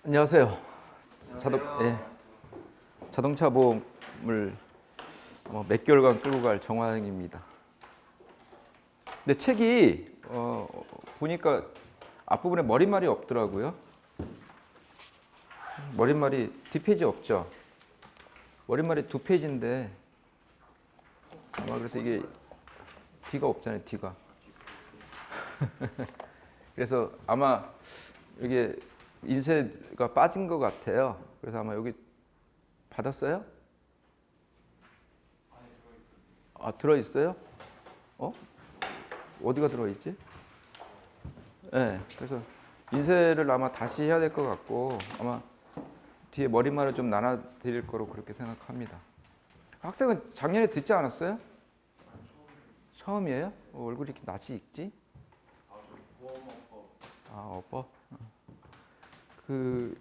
안녕하세요. 안녕하세요. 자동차 보험을 몇 개월간 끌고 갈 정화영입니다. 근데 책이 보니까 앞부분에 머릿말이 없더라고요. 머릿말이 뒷페이지 없죠. 머릿말이 2페이지인데 아마 그래서 이게 D가 없잖아요. D가. 그래서 아마 이게 인쇄가 빠진 것 같아요. 그래서 아마 여기 받았어요? 아, 들어있어요? 어디가 들어있지? 네, 그래서 인쇄를 아마 다시 해야 될 것 같고 아마 뒤에 머리말을 좀 나눠드릴 거로 그렇게 생각합니다. 학생은 작년에 듣지 않았어요? 처음이에요? 얼굴이 이렇게 낯이 익지? 어법.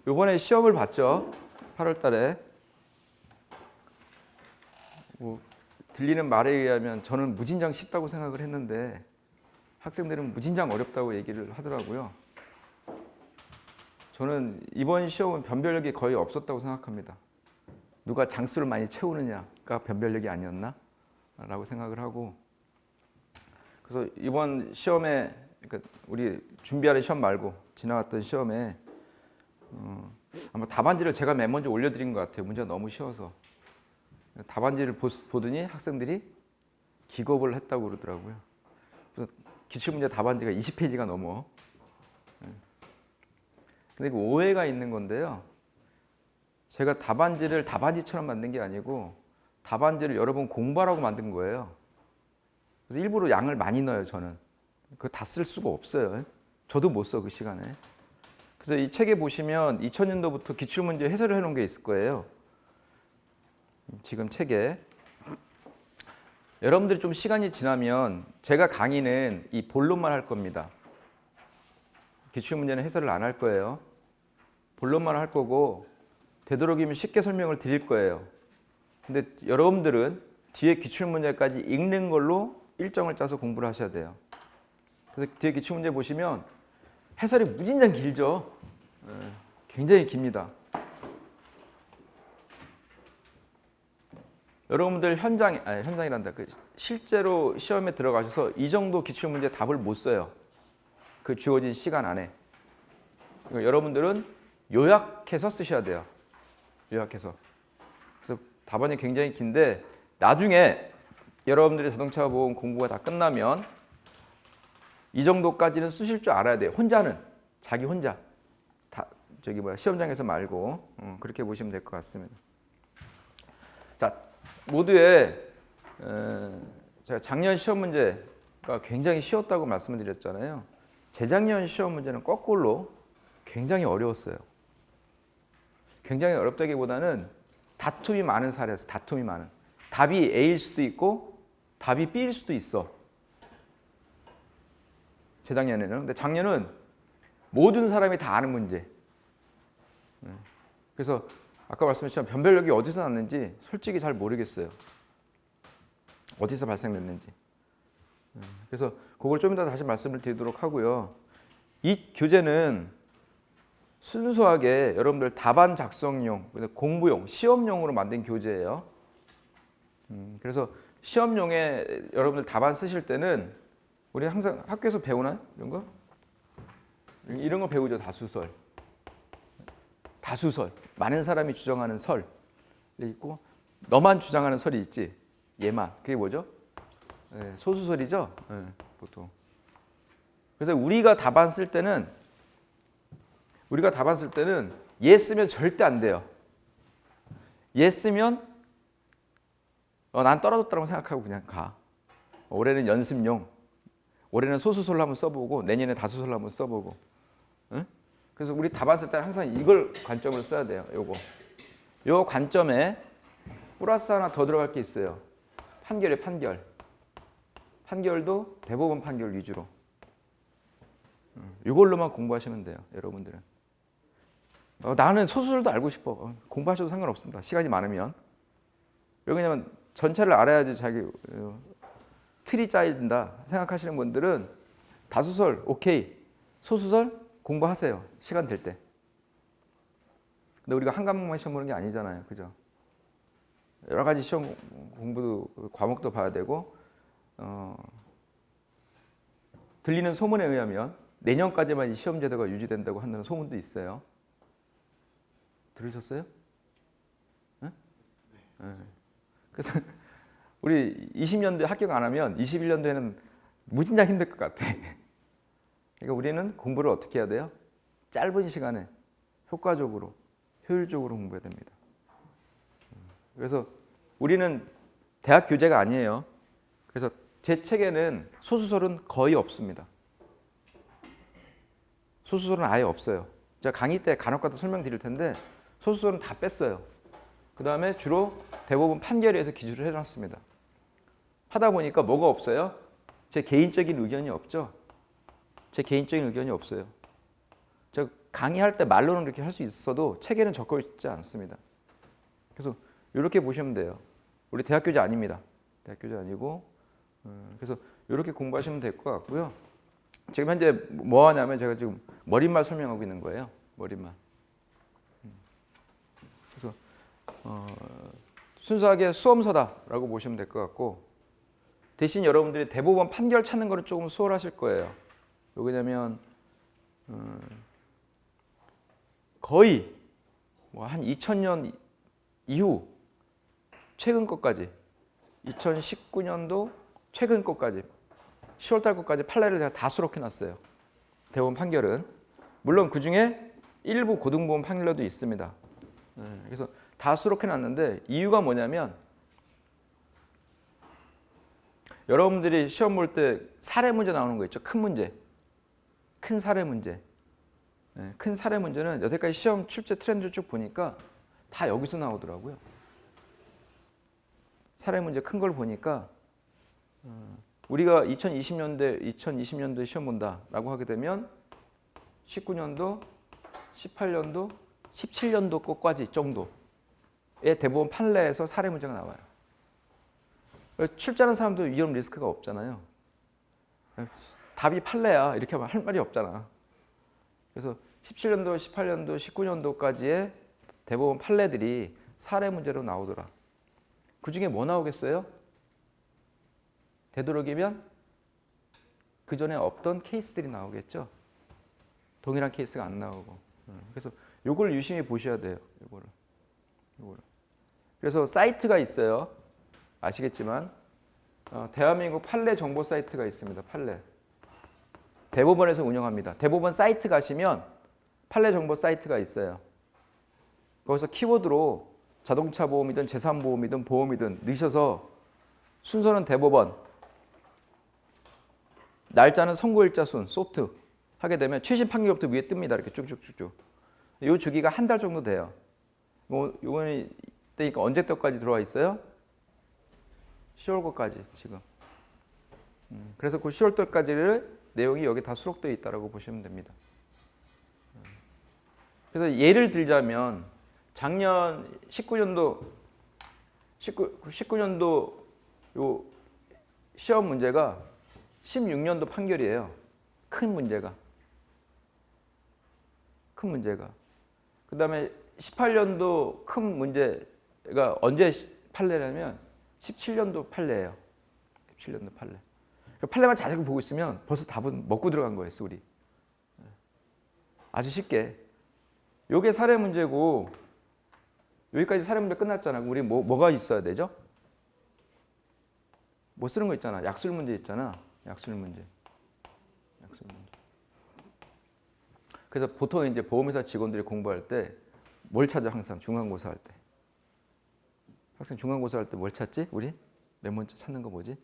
요번에 시험을 봤죠. 8월 달에. 들리는 말에 의하면 저는 무진장 쉽다고 생각을 했는데 학생들은 무진장 어렵다고 얘기를 하더라고요. 저는 이번 시험은 변별력이 거의 없었다고 생각합니다. 누가 장수를 많이 채우느냐가 변별력이 아니었나? 라고 생각을 하고, 그래서 이번 시험에, 그러니까 우리 준비하는 시험 말고 지나갔던 시험에 아마 답안지를 제가 맨 먼저 올려드린 것 같아요. 문제가 너무 쉬워서. 답안지를 보더니 학생들이 기겁을 했다고 그러더라고요. 그래서 기출문제 답안지가 20페이지가 넘어. 근데 그 오해가 있는 건데요. 제가 답안지를 답안지처럼 만든 게 아니고 답안지를 여러 번 공부하라고 만든 거예요. 그래서 일부러 양을 많이 넣어요, 저는. 그거 다 쓸 수가 없어요. 저도 못 써, 그 시간에. 그래서 이 책에 보시면 2000년도부터 기출문제 해설을 해놓은 게 있을 거예요. 지금 책에. 여러분들이 좀 시간이 지나면 제가 강의는 이 본론만 할 겁니다. 기출문제는 해설을 안 할 거예요. 본론만 할 거고 되도록이면 쉽게 설명을 드릴 거예요. 근데 여러분들은 뒤에 기출문제까지 읽는 걸로 일정을 짜서 공부를 하셔야 돼요. 그래서 뒤에 기출문제 보시면 해설이 무진장 길죠. 굉장히 깁니다. 여러분들 현장이란다. 실제로 시험에 들어가셔서 이 정도 기출문제 답을 못 써요. 그 주어진 시간 안에. 그러니까 여러분들은 요약해서 쓰셔야 돼요. 요약해서. 그래서 답안이 굉장히 긴데 나중에 여러분들이 자동차 보험 공부가 다 끝나면 이 정도까지는 쓰실 줄 알아야 돼요. 혼자는. 자기 혼자. 시험장에서 말고 그렇게 보시면 될 것 같습니다. 자, 모두의 제가 작년 시험 문제가 굉장히 쉬웠다고 말씀을 드렸잖아요. 재작년 시험 문제는 거꾸로 굉장히 어려웠어요. 굉장히 어렵다기보다는 다툼이 많은 사례였어요. 다툼이 많은. 답이 A일 수도 있고 답이 B일 수도 있어. 재작년에는. 근데 작년은 모든 사람이 다 아는 문제. 그래서 아까 말씀하신 변별력이 어디서 났는지 솔직히 잘 모르겠어요. 어디서 발생됐는지. 그래서 그걸 좀 이따 다시 말씀을 드리도록 하고요. 이 교재는 순수하게 여러분들 답안 작성용, 공부용, 시험용으로 만든 교재예요. 그래서 시험용에 여러분들 답안 쓰실 때는 우리 항상 학교에서 배우나요? 이런 거? 이런 거 배우죠. 다수설. 다수설. 많은 사람이 주장하는 설이 있고 너만 주장하는 설이 있지. 얘만. 그게 뭐죠? 소수설이죠. 보통. 그래서 우리가 답안 쓸 때는 얘 쓰면 절대 안 돼요. 얘 쓰면 난 떨어졌다고 생각하고 그냥 가. 올해는 연습용. 올해는 소수설로 한번 써보고 내년에 다수설로 한번 써보고. 그래서 우리 답안 쓸 때 항상 이걸 관점으로 써야 돼요. 요 관점에 플러스 하나 더 들어갈 게 있어요. 판결이에요. 판결. 판결도 대법원 판결 위주로. 이걸로만 공부하시면 돼요. 여러분들은. 나는 소수설도 알고 싶어. 공부하셔도 상관없습니다. 시간이 많으면. 왜냐면 전체를 알아야지 자기 틀이 짜인다 생각하시는 분들은 다수설 오케이. 소수설 공부하세요. 시간 될 때. 근데 우리가 한 과목만 시험 보는 게 아니잖아요. 그죠? 여러 가지 시험 공부도 과목도 봐야 되고 들리는 소문에 의하면 내년까지만 이 시험 제도가 유지된다고 하는 소문도 있어요. 들으셨어요? 네? 네. 그래서 우리 20년도에 합격 안 하면 21년도에는 무진장 힘들 것 같아. 그러니까 우리는 공부를 어떻게 해야 돼요? 짧은 시간에 효과적으로, 효율적으로 공부해야 됩니다. 그래서 우리는 대학 교재가 아니에요. 그래서 제 책에는 소수설은 거의 없습니다. 소수설은 아예 없어요. 제가 강의 때 간혹가다 설명드릴 텐데 소수설은 다 뺐어요. 그 다음에 주로 대법원 판결에 의해서 기술을 해놨습니다. 하다 보니까 뭐가 없어요? 제 개인적인 의견이 없죠. 제 개인적인 의견이 없어요. 제가 강의할 때 말로는 이렇게 할 수 있어도 책에는 적혀 있지 않습니다. 그래서 이렇게 보시면 돼요. 우리 대학 교재 아닙니다. 대학 교재 아니고 그래서 이렇게 공부하시면 될 것 같고요. 지금 현재 뭐 하냐면 제가 지금 머릿말 설명하고 있는 거예요. 머릿말. 그래서 순수하게 수험서다라고 보시면 될 것 같고 대신 여러분들이 대법원 판결 찾는 거는 조금 수월하실 거예요. 왜냐면 거의 뭐 한 2000년 이후 최근 것까지 2019년도 최근 것까지 10월달 것까지 판례를 제가 다 수록해놨어요. 대법원 판결은 물론 그 중에 일부 고등법원 판례도 있습니다. 그래서 다 수록해놨는데 이유가 뭐냐면 여러분들이 시험 볼 때 사례 문제 나오는 거 있죠. 큰 문제, 큰 사례 문제. 큰 사례 문제는 여태까지 시험 출제 트렌드를 쭉 보니까 다 여기서 나오더라고요. 사례 문제 큰 걸 보니까 우리가 2020년도에 시험 본다라고 하게 되면 19년도, 18년도, 17년도 것까지 정도의 대법원 판례에서 사례 문제가 나와요. 출제하는 사람도 위험 리스크가 없잖아요. 답이 판례야 이렇게 하면 할 말이 없잖아. 그래서 17년도, 18년도, 19년도까지의 대법원 판례들이 사례 문제로 나오더라. 그 중에 뭐 나오겠어요? 되도록이면 그 전에 없던 케이스들이 나오겠죠. 동일한 케이스가 안 나오고. 그래서 요걸 유심히 보셔야 돼요. 요거를. 그래서 사이트가 있어요. 아시겠지만 대한민국 판례 정보 사이트가 있습니다. 판례. 대법원에서 운영합니다. 대법원 사이트 가시면 판례 정보 사이트가 있어요. 거기서 키워드로 자동차 보험이든 재산 보험이든 보험이든 넣으셔서 순서는 대법원, 날짜는 선고일자 순, 소트 하게 되면 최신 판결부터 위에 뜹니다. 이렇게 쭉쭉쭉쭉. 이 주기가 한 달 정도 돼요. 요번에 때니까 언제 때까지 들어와 있어요? 10월 거까지 지금. 그래서 그 10월 때까지를 내용이 여기 다 수록되어 있다고 보시면 됩니다. 그래서 예를 들자면 작년 19년도 요 시험 문제가 16년도 판결이에요. 큰 문제가. 그 다음에 18년도 큰 문제가 언제 판례라면 17년도 판례예요. 17년도 판례. 판례만 자세히 보고 있으면 벌써 답은 먹고 들어간 거예요, 우리. 아주 쉽게. 요게 사례 문제고 여기까지 사례 문제 끝났잖아. 우리 뭐가 있어야 되죠? 뭐 쓰는 거 있잖아. 약술 문제 있잖아. 약술 문제. 그래서 보통 이제 보험회사 직원들이 공부할 때 뭘 찾아 항상 중간고사 할 때. 학생 중간고사 할 때 뭘 찾지? 우리? 맨 먼저 찾는 거 뭐지?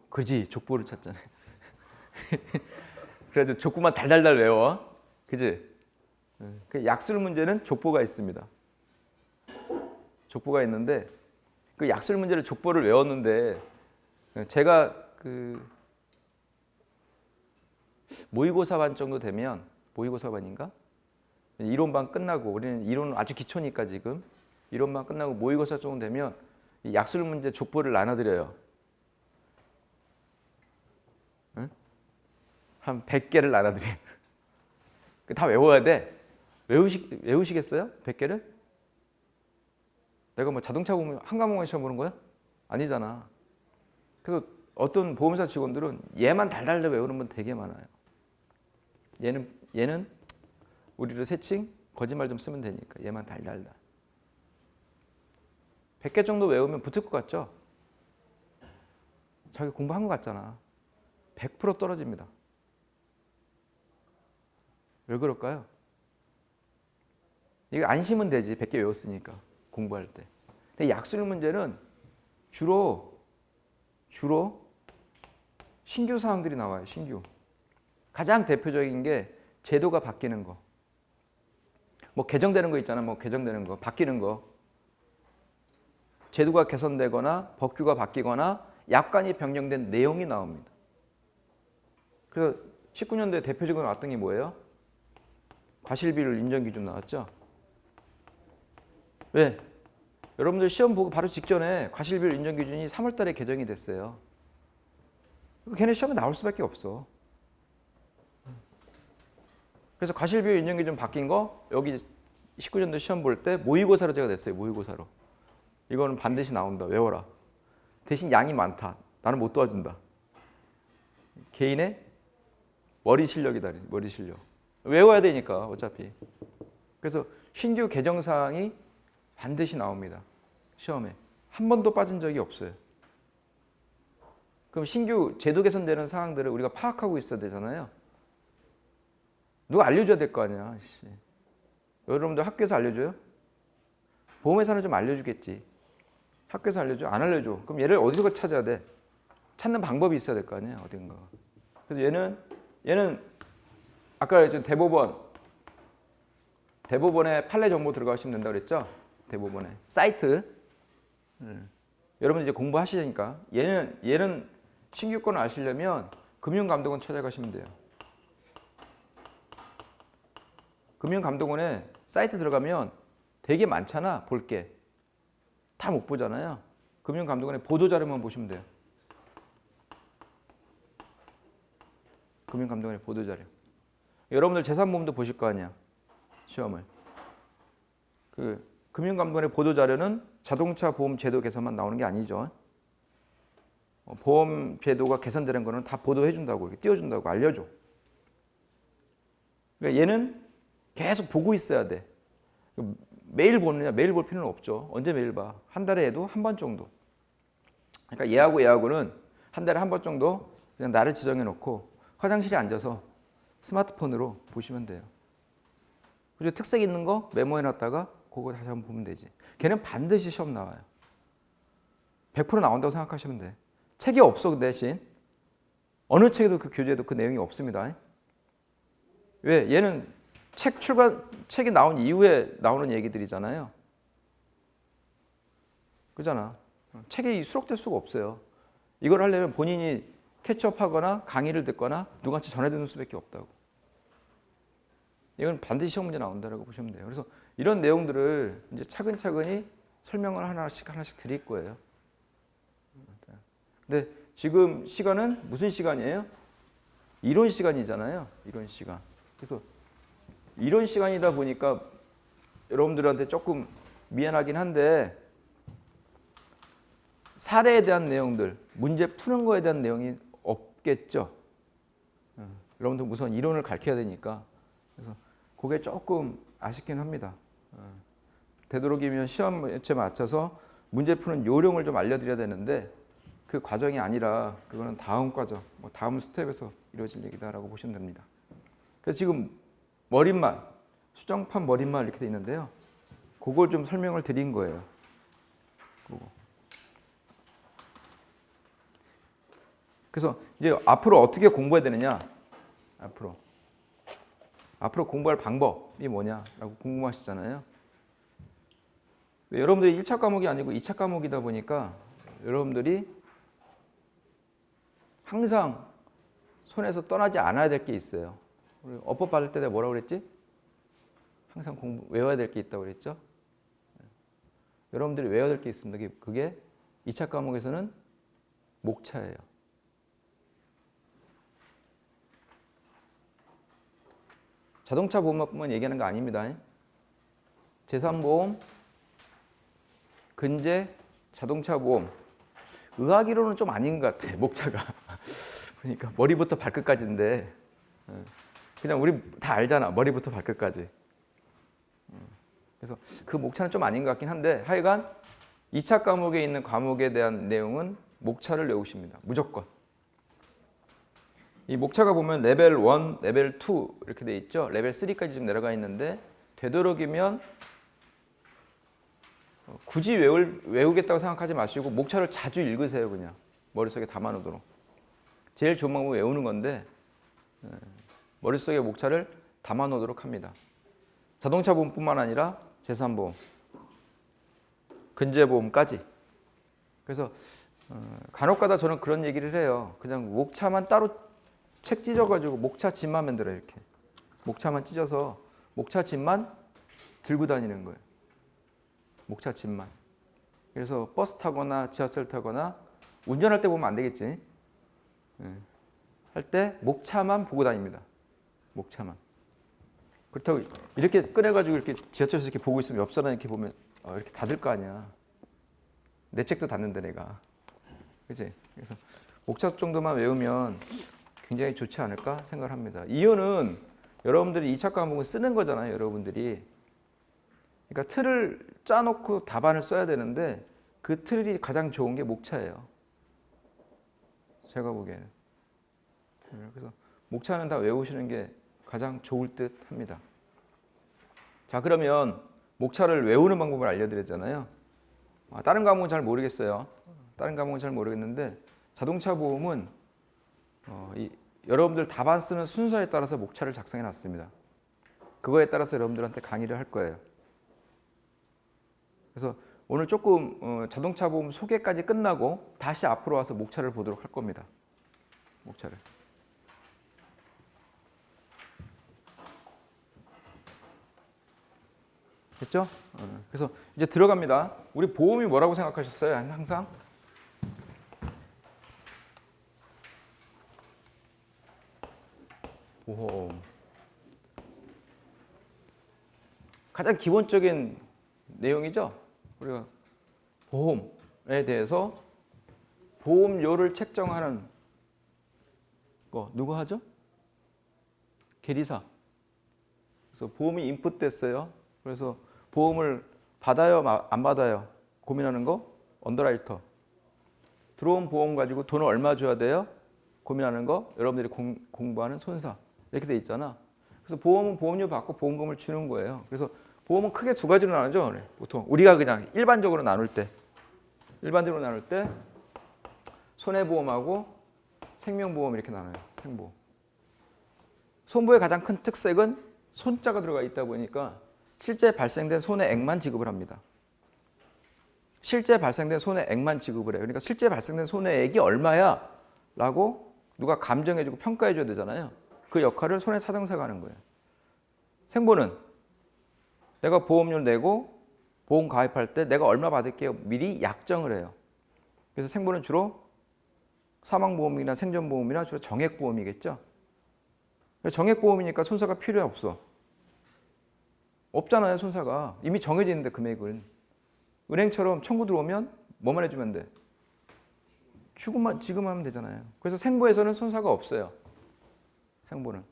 그지 족보를 찾잖아요. 그래도 족보만 달달달 외워. 그지? 그 약술 문제는 족보가 있습니다. 족보가 있는데 그 약술 문제를 족보를 외웠는데 제가 그 모의고사반 정도 되면 모의고사반인가? 이론반 끝나고 우리는 이론은 아주 기초니까 지금 이론반 끝나고 모의고사 정도 되면 이 약술 문제 족보를 나눠드려요. 응? 한 100개를 나눠드려요. 다 외워야 돼. 외우시겠어요? 100개를? 내가 뭐 자동차 보면 한 과목만 시험 보는 거야? 아니잖아. 그래서 어떤 보험사 직원들은 얘만 달달달 외우는 분 되게 많아요. 얘는 우리를 새칭 거짓말 좀 쓰면 되니까 얘만 달달달. 100개 정도 외우면 붙을 것 같죠? 자기 공부한 것 같잖아. 100% 떨어집니다. 왜 그럴까요? 이거 안심은 되지. 100개 외웠으니까 공부할 때. 근데 약술 문제는 주로 신규 사항들이 나와요. 신규. 가장 대표적인 게 제도가 바뀌는 거. 뭐 개정되는 거 있잖아. 뭐 개정되는 거, 바뀌는 거. 제도가 개선되거나 법규가 바뀌거나 약관이 변경된 내용이 나옵니다. 그래서 19년도에 대표적으로 나왔던 게 뭐예요? 과실비율 인정 기준 나왔죠? 왜? 여러분들 시험 보고 바로 직전에 과실비율 인정 기준이 3월 달에 개정이 됐어요. 걔네 시험에 나올 수밖에 없어. 그래서 과실비율 인정 기준 바뀐 거 여기 19년도 시험 볼 때 모의고사로 제가 냈어요. 모의고사로. 이거는 반드시 나온다. 외워라. 대신 양이 많다. 나는 못 도와준다. 개인의 머리 실력이다. 머리 실력. 외워야 되니까 어차피. 그래서 신규 개정사항이 반드시 나옵니다. 시험에. 한 번도 빠진 적이 없어요. 그럼 신규 제도 개선되는 사항들을 우리가 파악하고 있어야 되잖아요. 누가 알려줘야 될 거 아니야. 여러분들 학교에서 알려줘요? 보험회사는 좀 알려주겠지. 학교에서 알려줘? 안 알려줘. 그럼 얘를 어디서 찾아야 돼? 찾는 방법이 있어야 될 거 아니야. 어딘가. 그래서 얘는 아까 그랬죠. 대법원에 판례 정보 들어가시면 된다고 그랬죠. 대법원에 사이트. 여러분 이제 공부하시니까 얘는 신규권을 아시려면 금융감독원 찾아가시면 돼요. 금융감독원에 사이트 들어가면 되게 많잖아. 볼 게. 다 못 보잖아요. 금융감독원의 보도자료만 보시면 돼요. 금융감독원의 보도자료. 여러분들 재산보험도 보실 거 아니야. 시험을. 그 금융감독원의 보도자료는 자동차 보험 제도 개선만 나오는 게 아니죠. 보험 제도가 개선되는 거는 다 보도해 준다고 이렇게 띄워준다고 알려줘. 그러니까 얘는 계속 보고 있어야 돼. 매일 보느냐? 매일 볼 필요는 없죠. 언제 매일 봐? 한 달에 해도 한 번 정도. 그러니까 얘하고는 한 달에 한 번 정도 그냥 날을 지정해 놓고 화장실에 앉아서 스마트폰으로 보시면 돼요. 그리고 특색 있는 거 메모해 놨다가 그거 다시 한번 보면 되지. 걔는 반드시 시험 나와요. 100% 나온다고 생각하시면 돼. 책이 없어. 그 대신 어느 책에도 그 교재에도 그 내용이 없습니다. 왜? 얘는 책이 나온 이후에 나오는 얘기들이잖아요. 그잖아. 책이 수록될 수가 없어요. 이걸 하려면 본인이 캐치업하거나 강의를 듣거나 누구한테 전해 듣는 수밖에 없다고. 이건 반드시 시험 문제 나온다고 보시면 돼요. 그래서 이런 내용들을 이제 차근차근히 설명을 하나씩 드릴 거예요. 근데 지금 시간은 무슨 시간이에요? 이론 시간이잖아요. 이론 시간. 그래서 이론 시간이다 보니까 여러분들한테 조금 미안하긴 한데 사례에 대한 내용들, 문제 푸는 거에 대한 내용이 없겠죠. 여러분들 우선 이론을 가르쳐야 되니까. 그래서 그게 조금 아쉽긴 합니다. 되도록이면 시험에 맞춰서 문제 푸는 요령을 좀 알려드려야 되는데 그 과정이 아니라 그거는 다음 과정, 다음 스텝에서 이루어질 얘기다라고 보시면 됩니다. 그래서 지금 머릿말, 수정판 머릿말 이렇게 돼 있는데요. 그걸 좀 설명을 드린 거예요. 그거. 그래서 이제 앞으로 어떻게 공부해야 되느냐? 앞으로 공부할 방법이 뭐냐라고 궁금하시잖아요. 여러분들이 1차 과목이 아니고 2차 과목이다 보니까 여러분들이 항상 손에서 떠나지 않아야 될 게 있어요. 우리 어법 받을 때 내가 뭐라고 그랬지? 항상 외워야 될 게 있다고 그랬죠? 여러분들이 외워야 될 게 있습니다. 그게 2차 과목에서는 목차예요. 자동차 보험만 얘기하는 거 아닙니다. 재산보험, 근제, 자동차 보험. 의학이론은 좀 아닌 것 같아. 목차가. 그러니까 머리부터 발끝까지인데 그냥 우리 다 알잖아. 머리부터 발끝까지. 그래서 그 목차는 좀 아닌 것 같긴 한데 하여간 2차 과목에 있는 과목에 대한 내용은 목차를 외우십니다. 무조건. 이 목차가 보면 레벨 1, 레벨 2 이렇게 돼 있죠. 레벨 3까지 좀 내려가 있는데 되도록이면 굳이 외우겠다고 생각하지 마시고 목차를 자주 읽으세요. 그냥 머릿속에 담아놓도록. 제일 좋은 방법은 외우는 건데 머릿속에 목차를 담아놓도록 합니다. 자동차 보험뿐만 아니라 재산보험, 근제보험까지. 그래서 간혹가다 저는 그런 얘기를 해요. 그냥 목차만 따로 책 찢어가지고 목차 집만 만들어요. 이렇게 목차만 찢어서 목차 집만 들고 다니는 거예요. 목차 집만. 그래서 버스 타거나 지하철 타거나 운전할 때 보면 안 되겠지. 할 때 목차만 보고 다닙니다. 목차만. 그렇다고 이렇게 꺼내가지고 이렇게 지하철에서 이렇게 보고 있으면 옆 사람 이렇게 보면 이렇게 닫을 거 아니야. 내 책도 닫는데 내가. 그렇지? 그래서 목차 정도만 외우면 굉장히 좋지 않을까 생각을 합니다. 이유는 여러분들이 2차 과목은 쓰는 거잖아요. 여러분들이. 그러니까 틀을 짜놓고 답안을 써야 되는데 그 틀이 가장 좋은 게 목차예요. 제가 보기에는. 그래서 목차는 다 외우시는 게 가장 좋을 듯 합니다. 자, 그러면 목차를 외우는 방법을 알려드렸잖아요. 다른 과목은 잘 모르겠어요. 다른 과목은 잘 모르겠는데 자동차 보험은 여러분들 답안 쓰는 순서에 따라서 목차를 작성해 놨습니다. 그거에 따라서 여러분들한테 강의를 할 거예요. 그래서 오늘 조금 자동차 보험 소개까지 끝나고 다시 앞으로 와서 목차를 보도록 할 겁니다. 목차를. 됐죠? 그래서 이제 들어갑니다. 우리 보험이 뭐라고 생각하셨어요? 항상? 보험. 가장 기본적인 내용이죠. 우리가 보험에 대해서 보험료를 책정하는 거 누가 하죠? 계리사. 그래서 보험이 인풋됐어요. 그래서 보험을 받아요, 안 받아요? 고민하는 거 언더라이터. 들어온 보험 가지고 돈을 얼마 줘야 돼요? 고민하는 거 여러분들이 공부하는 손사. 이렇게 돼 있잖아. 그래서 보험은 보험료 받고 보험금을 주는 거예요. 그래서 보험은 크게 두 가지로 나누죠. 보통 우리가 그냥 일반적으로 나눌 때 손해보험하고 생명보험 이렇게 나눠요. 생보험. 손보의 가장 큰 특색은 손자가 들어가 있다 보니까 실제 발생된 손해액만 지급을 합니다. 실제 발생된 손해액만 지급을 해요. 그러니까 실제 발생된 손해액이 얼마야? 라고 누가 감정해주고 평가해줘야 되잖아요. 그 역할을 손해사정사가 하는 거예요. 생보는 내가 보험료를 내고 보험 가입할 때 내가 얼마 받을게요. 미리 약정을 해요. 그래서 생보는 주로 사망보험이나 생존보험이나 주로 정액보험이겠죠. 정액보험이니까 손사가 필요 없어. 없잖아요, 손사가. 이미 정해져 있는데 금액은. 은행처럼 청구 들어오면 뭐만 해주면 돼? 지급하면 되잖아요. 그래서 생보에서는 손사가 없어요. 생보는.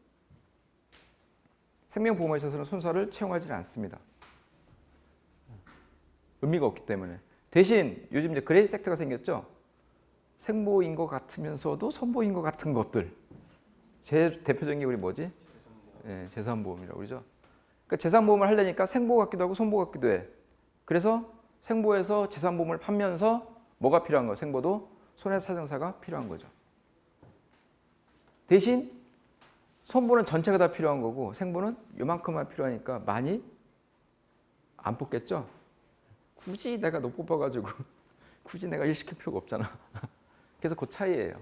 생명보험에 있어서는 손사를 채용하지 않습니다. 의미가 없기 때문에. 대신 요즘 이제 그레이 섹터가 생겼죠. 생보인 것 같으면서도 선보인 것 같은 것들. 제일 대표적인 게 우리 뭐지? 재산보험이라고 그러죠. 그러니까 재산보험을 하려니까 생보 같기도 하고 손보 같기도 해. 그래서 생보에서 재산보험을 팔면서 뭐가 필요한 거예요? 생보도 손해사정사가 필요한 거죠. 대신 손보는 전체가 다 필요한 거고 생보는 요만큼만 필요하니까 많이 안 뽑겠죠? 굳이 내가 너 뽑아가지고 굳이 내가 일 시킬 필요가 없잖아. 그래서 그 차이예요.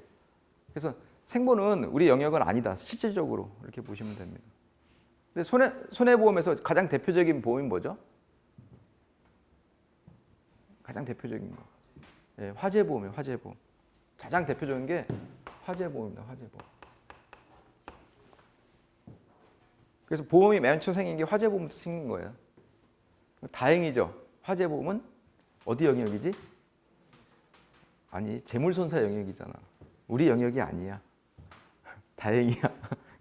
그래서 생보는 우리 영역은 아니다. 실질적으로 이렇게 보시면 됩니다. 근데 손해보험에서 가장 대표적인 보험이 뭐죠? 가장 대표적인 거. 화재보험이에요. 화재보험. 가장 대표적인 게 화재보험입니다. 화재보험. 그래서 보험이 맨 처음 생긴 게 화재보험부터 생긴 거예요. 다행이죠. 화재보험은 어디 영역이지? 아니, 재물손사 영역이잖아. 우리 영역이 아니야. 다행이야.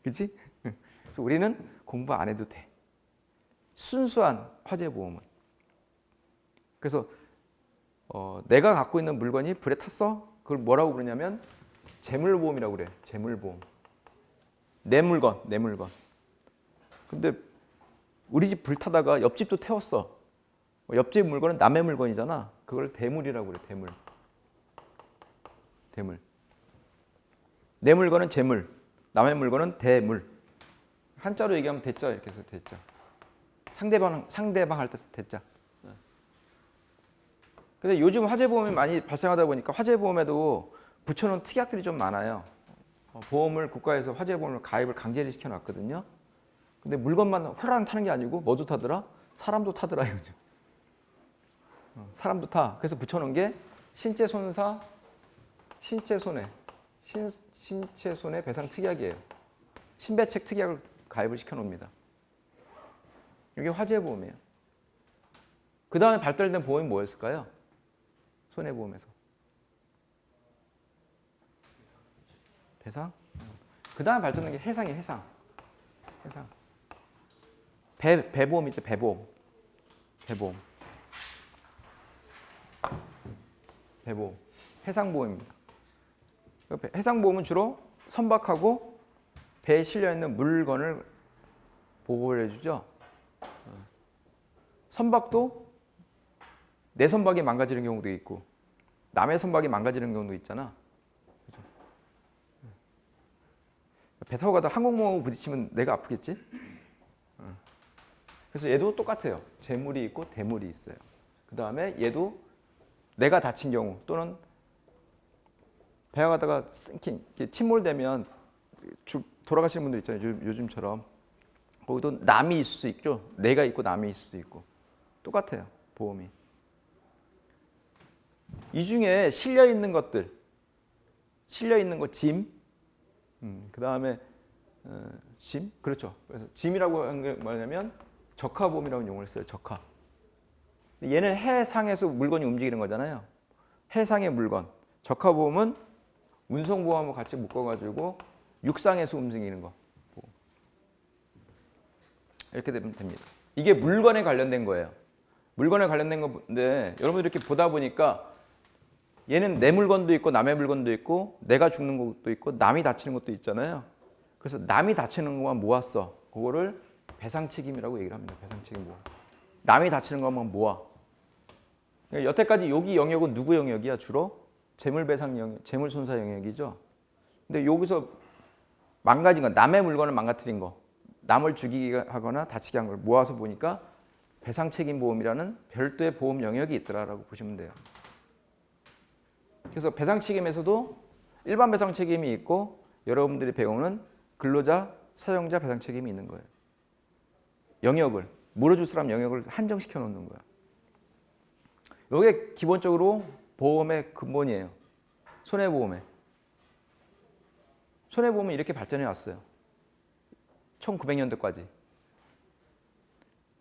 그치? 그래서 우리는 공부 안 해도 돼. 순수한 화재보험은. 그래서 내가 갖고 있는 물건이 불에 탔어? 그걸 뭐라고 부르냐면 재물보험이라고 그래. 재물보험. 내 물건. 근데 우리 집 불 타다가 옆집도 태웠어. 옆집 물건은 남의 물건이잖아. 그걸 대물이라고 그래. 대물. 내 물건은 재물, 남의 물건은 대물. 한자로 얘기하면 대자 이렇게 해서 대자. 상대방 할 때 대자. 근데 요즘 화재보험이 많이 발생하다 보니까 화재보험에도 붙여놓은 특약들이 좀 많아요. 보험을 국가에서 화재보험을 가입을 강제를 시켜놨거든요. 근데 물건만 호랑 타는 게 아니고 뭐도 타더라? 사람도 타더라 이거죠. 사람도 타. 그래서 붙여놓은 게 신체 손해 배상 특약이에요. 신배책 특약을 가입을 시켜놓습니다. 이게 화재보험이에요. 그 다음에 발달된 보험이 뭐였을까요? 손해보험에서. 배상? 그 다음에 발전된 게 해상이에요. 해상. 배보험이죠. 배보험. 해상보험입니다. 해상보험은 주로 선박하고 배에 실려있는 물건을 보호를 해주죠. 선박도 내 선박이 망가지는 경우도 있고 남의 선박이 망가지는 경우도 있잖아. 그죠? 배 타고 가다 항공모하고 부딪히면 내가 아프겠지? 그래서 얘도 똑같아요. 재물이 있고 대물이 있어요. 그 다음에 얘도 내가 다친 경우 또는 배가 가다가 침몰되면 돌아가시는 분들 있잖아요. 요즘처럼. 거기도 남이 있을 수 있죠. 내가 있고 남이 있을 수 있고. 똑같아요. 보험이. 이 중에 실려있는 것들. 실려있는 거 짐. 그 다음에 짐. 그렇죠. 그래서 짐이라고 하는 게 뭐냐면 적하보험이라는 용어를 써요. 적하. 얘는 해상에서 물건이 움직이는 거잖아요. 해상의 물건. 적하보험은 운송보험하고 같이 묶어가지고 육상에서 움직이는 거. 이렇게 되면 됩니다. 이게 물건에 관련된 거예요. 물건에 관련된 건데 여러분들 이렇게 보다 보니까 얘는 내 물건도 있고 남의 물건도 있고 내가 죽는 것도 있고 남이 다치는 것도 있잖아요. 그래서 남이 다치는 것만 모았어. 그거를 배상 책임이라고 얘기를 합니다. 배상 책임 모아. 남이 다치는 것만 모아. 여태까지 여기 영역은 누구 영역이야? 주로 재물배상 영역, 재물손사 영역이죠. 근데 여기서 망가진 거, 남의 물건을 망가뜨린 거, 남을 죽이게 하거나 다치게 한 걸 모아서 보니까 배상책임보험이라는 별도의 보험 영역이 있더라라고 보시면 돼요. 그래서 배상책임에서도 일반 배상책임이 있고 여러분들이 배우는 근로자, 사용자 배상책임이 있는 거예요. 영역을, 물어줄 사람 영역을 한정시켜 놓는 거야. 이게 기본적으로 보험의 근본이에요. 손해보험에. 손해보험은 이렇게 발전해 왔어요. 1900년대까지.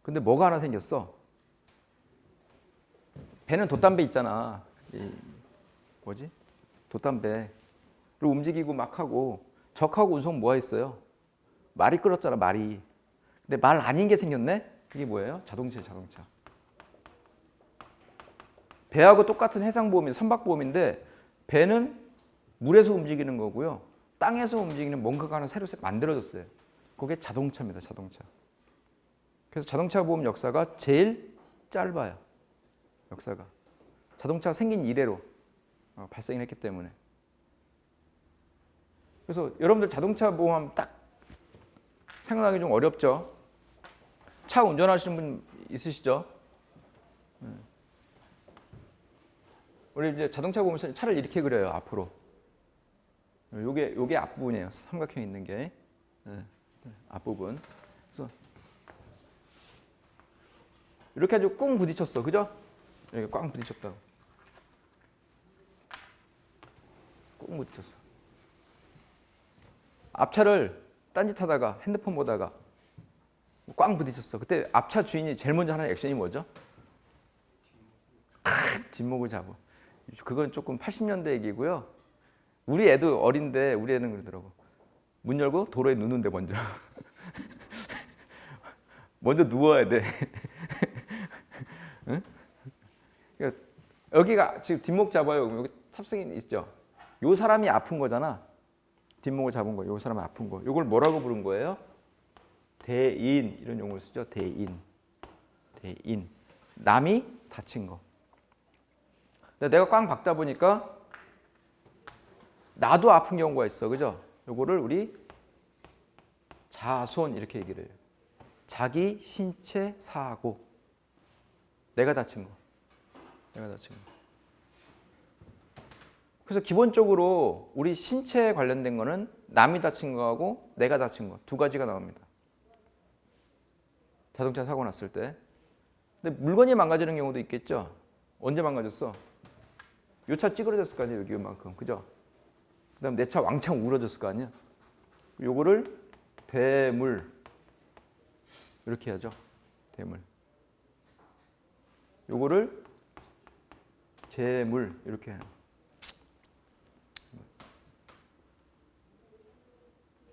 근데 뭐가 하나 생겼어. 배는 돛담배 있잖아. 뭐지? 돛담배. 그리고 움직이고 막 하고 적하고 운송 뭐가 있어요? 말이 끌었잖아, 말이. 근데 말 아닌 게 생겼네? 그게 뭐예요? 자동차. 배하고 똑같은 해상보험이 선박보험인데 배는 물에서 움직이는 거고요. 땅에서 움직이는 뭔가가 하나 새로 만들어졌어요. 그게 자동차입니다. 자동차. 그래서 자동차 보험 역사가 제일 짧아요. 역사가. 자동차가 생긴 이래로 발생을 했기 때문에. 그래서 여러분들 자동차 보험 딱 생각하기 좀 어렵죠. 차 운전하시는 분 있으시죠? 우리 이제 자동차 보면서 차를 이렇게 그려요. 앞으로. 요게 앞부분이에요. 삼각형 있는 게 앞부분. 그래서 이렇게 아주 꿍 부딪혔어, 그죠? 여기 꽝 부딪혔다고. 꿍 부딪혔어. 앞차를 딴짓하다가 핸드폰 보다가 꽝 부딪혔어. 그때 앞차 주인이 제일 먼저 하는 액션이 뭐죠? 뒷목을 잡어. 그건 조금 80년대 얘기고요. 우리 애도 어린데 우리 애는 그러더라고. 문 열고 도로에 누는데 먼저. 먼저 누워야 돼. 응? 그러니까 여기가 지금 뒷목 잡아요. 여기 탑승인 있죠. 요 사람이 아픈 거잖아. 뒷목을 잡은 거. 요 사람이 아픈 거. 요걸 뭐라고 부른 거예요? 대인 이런 용어를 쓰죠. 대인. 대인. 남이 다친 거. 근데 내가 꽝 박다 보니까 나도 아픈 경우가 있어. 그죠? 요거를 우리 자손 이렇게 얘기를 해요. 자기 신체 사고. 내가 다친 거. 내가 다친 거. 그래서 기본적으로 우리 신체에 관련된 거는 남이 다친 거하고 내가 다친 거 두 가지가 나옵니다. 자동차 사고 났을 때. 근데 물건이 망가지는 경우도 있겠죠. 언제 망가졌어? 요 차 찌그러졌을 거 아니에요. 여기 요만큼. 그죠? 그다음 내 차 왕창 울어졌을 거 아니야. 요거를 대물 이렇게 하죠. 대물. 요거를 재물 이렇게 해요.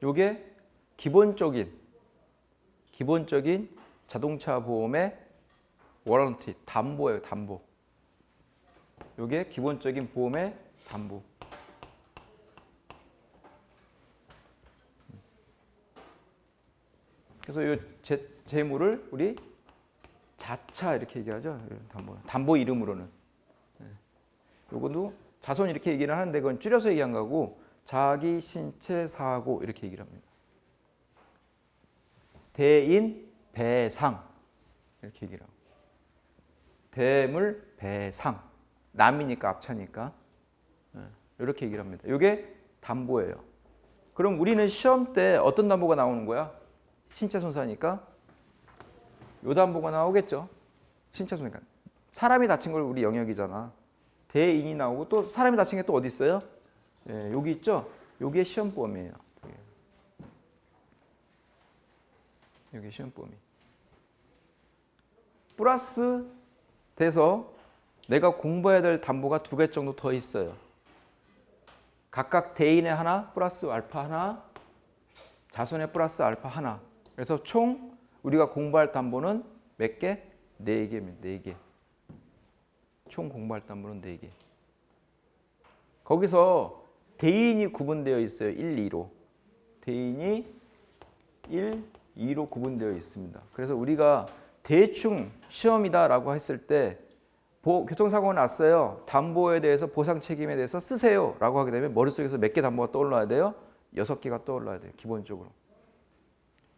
요게 기본적인 자동차 보험의 워런티, 담보예요, 담보. 요게 기본적인 보험의 담보. 그래서 요 재물을 우리 자차 이렇게 얘기하죠. 담보 이름으로는. 요것도 자손 이렇게 얘기를 하는데 그건 줄여서 얘기한 거고 자기 신체 사고 이렇게 얘기를 합니다. 대인 배상 이렇게 얘기를 하고 대물 배상 남이니까 앞차니까 이렇게 얘기를 합니다. 이게 담보예요. 그럼 우리는 시험 때 어떤 담보가 나오는 거야? 신체 손상이니까 요 담보가 나오겠죠. 신체 손상. 사람이 다친 걸 우리 영역이잖아. 대인이 나오고 또 사람이 다친 게 또 어디 있어요? 예, 여기 있죠. 요게 시험보험이에요. 여기 시험보험이. 플러스 돼서 내가 공부해야 될 담보가 두 개 정도 더 있어요. 각각 대인의 하나 플러스 알파 하나, 자손의 플러스 알파 하나. 그래서 총 우리가 공부할 담보는 몇 개? 4개입니다. 4개. 총 공부할 담보는 4개. 거기서 대인이 구분되어 있어요. 1, 2로. 대인이 1, 2로 구분되어 있습니다. 그래서 우리가 대충 시험이다라고 했을 때 교통사고가 났어요. 담보에 대해서 보상 책임에 대해서 쓰세요 라고 하게 되면 머릿속에서 몇 개 담보가 떠올라야 돼요? 6개가 떠올라야 돼요. 기본적으로.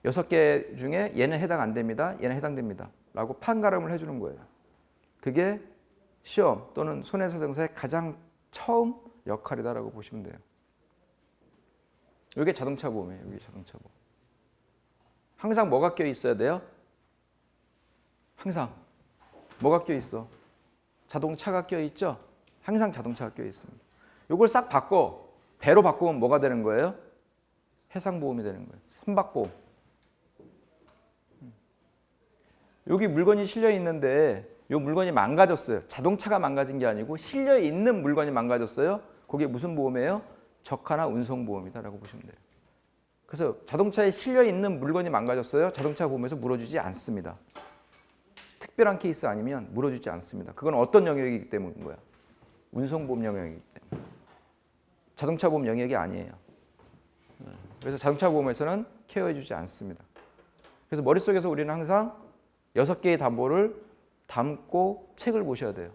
6개 중에 얘는 해당 안 됩니다. 얘는 해당됩니다. 라고 판가름을 해주는 거예요. 그게 시험 또는 손해배상사의 가장 처음 역할이다라고 보시면 돼요. 이게 자동차 보험이에요. 이게 자동차 보험. 항상 뭐가 껴 있어야 돼요? 항상 뭐가 껴 있어? 자동차가 껴 있죠? 항상 자동차가 껴 있습니다. 이걸 싹 바꿔 배로 바꾸면 뭐가 되는 거예요? 해상보험이 되는 거예요. 선박보험. 여기 물건이 실려 있는데 이 물건이 망가졌어요. 자동차가 망가진 게 아니고 실려 있는 물건이 망가졌어요. 그게 무슨 보험이에요? 적하나 운송보험이다라고 보시면 돼요. 그래서 자동차에 실려 있는 물건이 망가졌어요. 자동차 보험에서 물어주지 않습니다. 특별한 케이스 아니면 물어주지 않습니다. 그건 어떤 영역이기 때문인 거야? 운송보험 영역이기 때문에. 자동차 보험 영역이 아니에요. 그래서 자동차 보험에서는 케어해주지 않습니다. 그래서 머릿속에서 우리는 항상 6개의 담보를 담고 책을 보셔야 돼요.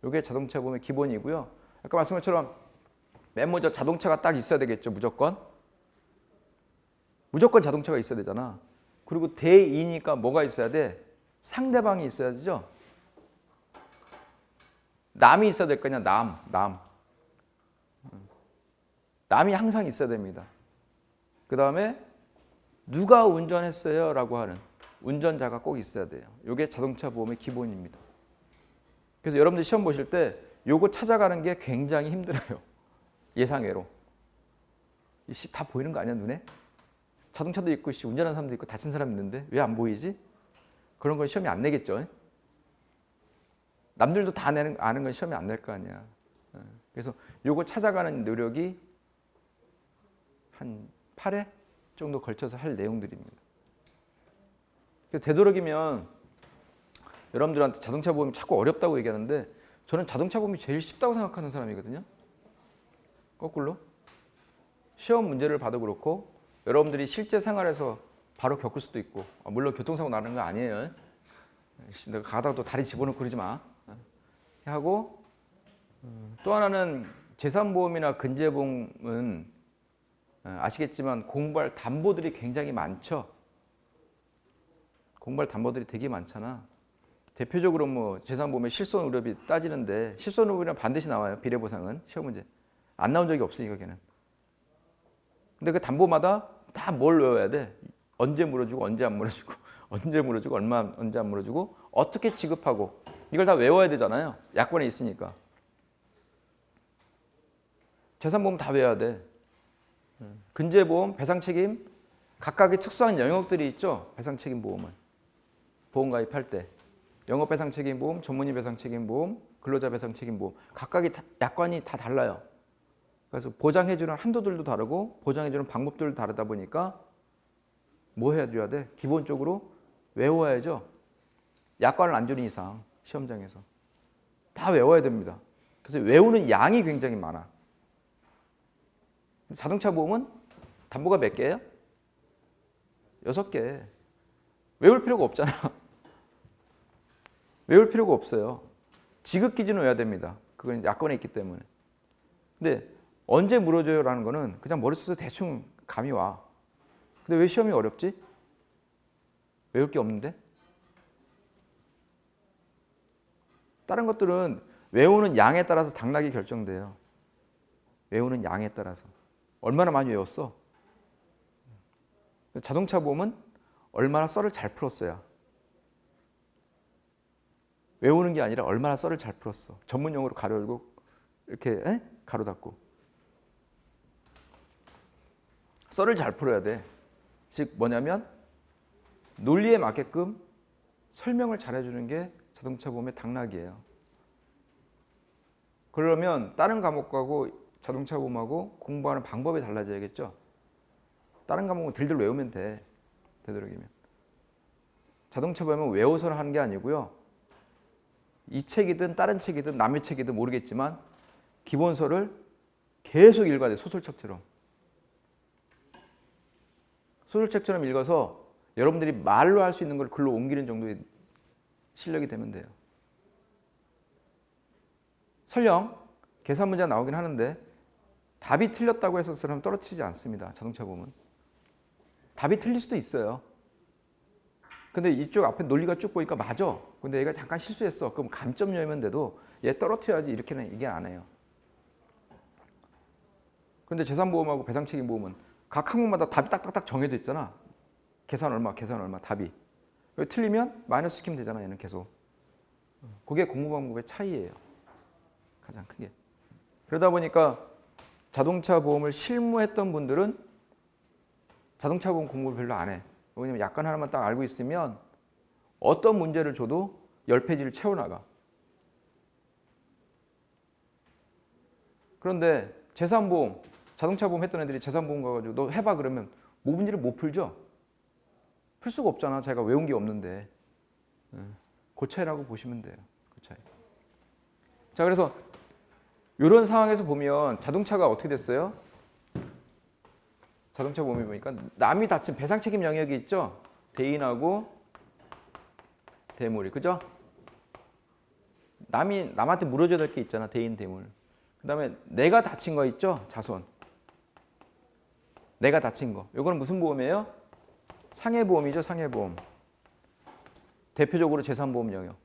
이게 자동차 보험의 기본이고요. 아까 말씀한 것처럼 맨 먼저 자동차가 딱 있어야 되겠죠. 무조건 자동차가 있어야 되잖아. 그리고 대이니까 뭐가 있어야 돼? 상대방이 있어야 되죠. 남이 있어야 될 거냐? 남이 항상 있어야 됩니다. 그 다음에 누가 운전했어요? 라고 하는 운전자가 꼭 있어야 돼요. 이게 자동차 보험의 기본입니다. 그래서 여러분들 시험 보실 때 요거 찾아가는 게 굉장히 힘들어요. 예상외로. 다 보이는 거 아니야 눈에? 자동차도 있고 운전하는 사람도 있고 다친 사람 있는데 왜 안 보이지? 그런 건 시험이 안 내겠죠. 남들도 다 아는 건 시험에 안 낼 거 아니야. 그래서 요거 찾아가는 노력이 한 8회 정도 걸쳐서 할 내용들입니다. 그래서 되도록이면 여러분들한테 자동차 보험이 자꾸 어렵다고 얘기하는데 저는 자동차 보험이 제일 쉽다고 생각하는 사람이거든요. 거꾸로. 시험 문제를 봐도 그렇고 여러분들이 실제 생활에서 바로 겪을 수도 있고, 물론 교통사고 나는 거 아니에요. 내가 가다가 또 다리 집어넣고 그러지 마. 하고 또 하나는 재산보험이나 근제보험은 아시겠지만 공부할 담보들이 굉장히 많죠. 공부할 담보들이 되게 많잖아. 대표적으로 뭐 재산보험의 실손의료비 따지는데 실손의료비는 반드시 나와요. 비례보상은 시험 문제 안 나온 적이 없으니까 걔는. 근데 그 담보마다 다 뭘 외워야 돼? 언제 물어주고 언제 안 물어주고 언제 물어주고 얼마 언제 안 물어주고 어떻게 지급하고 이걸 다 외워야 되잖아요. 약관에 있으니까. 재산보험 다 외워야 돼. 근제보험, 배상책임 각각의 특수한 영역들이 있죠. 배상책임보험은 보험 가입할 때 영업배상책임보험, 전문의 배상책임보험, 근로자 배상책임보험 각각의 약관이 다 달라요. 그래서 보장해주는 한도들도 다르고 보장해주는 방법들도 다르다 보니까 뭐 해줘야 돼? 기본적으로 외워야죠. 약관을 안 주는 이상 시험장에서 다 외워야 됩니다. 그래서 외우는 양이 굉장히 많아. 자동차 보험은 담보가 몇 개예요? 6개. 외울 필요가 없잖아. 외울 필요가 없어요. 지급 기준은 외워야 됩니다. 그건 약관에 있기 때문에. 근데 언제 물어줘요라는 거는 그냥 머릿속에 대충 감이 와. 근데 왜 시험이 어렵지? 외울 게 없는데? 다른 것들은 외우는 양에 따라서 당락이 결정돼요. 외우는 양에 따라서. 얼마나 많이 외웠어? 자동차 보험은 얼마나 썰을 잘 풀었어야. 외우는 게 아니라 얼마나 썰을 잘 풀었어. 전문 용어로 가로 열고 이렇게 가로 닫고. 썰을 잘 풀어야 돼. 즉 뭐냐면 논리에 맞게끔 설명을 잘해주는 게 자동차 보험의 당락이에요. 그러면 다른 과목하고 자동차 보험하고 공부하는 방법이 달라져야겠죠. 다른 과목은 들들 외우면 돼. 되도록이면. 자동차 보험은 외워서 하는 게 아니고요. 이 책이든 다른 책이든 남의 책이든 모르겠지만 기본서를 계속 읽어야 돼. 소설책처럼. 소설책처럼 읽어서 여러분들이 말로 할 수 있는 걸 글로 옮기는 정도의 실력이 되면 돼요. 설령 계산 문제가 나오긴 하는데 답이 틀렸다고 해서 사람 떨어뜨리지 않습니다. 자동차 보험은. 답이 틀릴 수도 있어요. 근데 이쪽 앞에 논리가 쭉 보니까 맞아. 근데 얘가 잠깐 실수했어. 그럼 감점 여면 돼도 얘 떨어뜨려야지 이렇게는 이게 안 해요. 근데 재산보험하고 배상책임보험은 각 항목마다 답이 딱딱딱 정해져 있잖아. 계산 얼마, 계산 얼마, 답이. 틀리면 마이너스 시키면 되잖아, 얘는 계속. 그게 공부 방법의 차이예요. 가장 크게. 그러다 보니까 자동차 보험을 실무했던 분들은 자동차 보험 공부를 별로 안 해. 왜냐면 약관 하나만 딱 알고 있으면 어떤 문제를 줘도 10페이지를 채워나가. 그런데 재산보험, 자동차 보험 했던 애들이 재산보험 가가지고 너 해봐 그러면 뭐 문제를 못 풀죠? 풀 수가 없잖아. 자기가 외운 게 없는데. 그 차이라고 보시면 돼요. 그 차이. 자, 그래서 이런 상황에서 보면 자동차가 어떻게 됐어요? 자동차 보험이 보니까 남이 다친 배상 책임 영역이 있죠? 대인하고 대물이. 그죠? 남한테 물어줘야 될 게 있잖아. 대인, 대물. 그 다음에 내가 다친 거 있죠? 자손. 내가 다친 거. 이거는 무슨 보험이에요? 상해보험이죠. 상해보험. 대표적으로 재산보험 영역.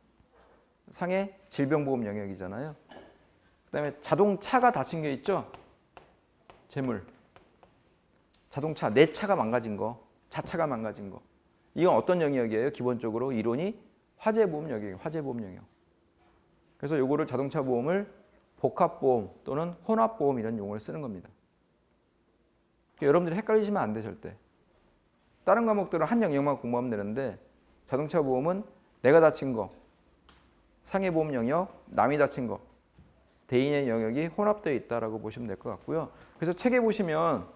상해 질병보험 영역이잖아요. 그 다음에 자동차가 다친 게 있죠? 재물. 자동차, 내 차가 망가진 거, 자차가 망가진 거. 이건 어떤 영역이에요? 기본적으로 이론이 화재보험 영역이에요. 화재보험 영역. 그래서 요거를 자동차 보험을 복합보험 또는 혼합보험 이런 용어를 쓰는 겁니다. 여러분들이 헷갈리시면 안 돼, 절대. 다른 과목들은 한 영역만 공부하면 되는데 자동차 보험은 내가 다친 거, 상해보험 영역, 남이 다친 거, 대인의 영역이 혼합되어 있다라고 보시면 될 것 같고요. 그래서 책에 보시면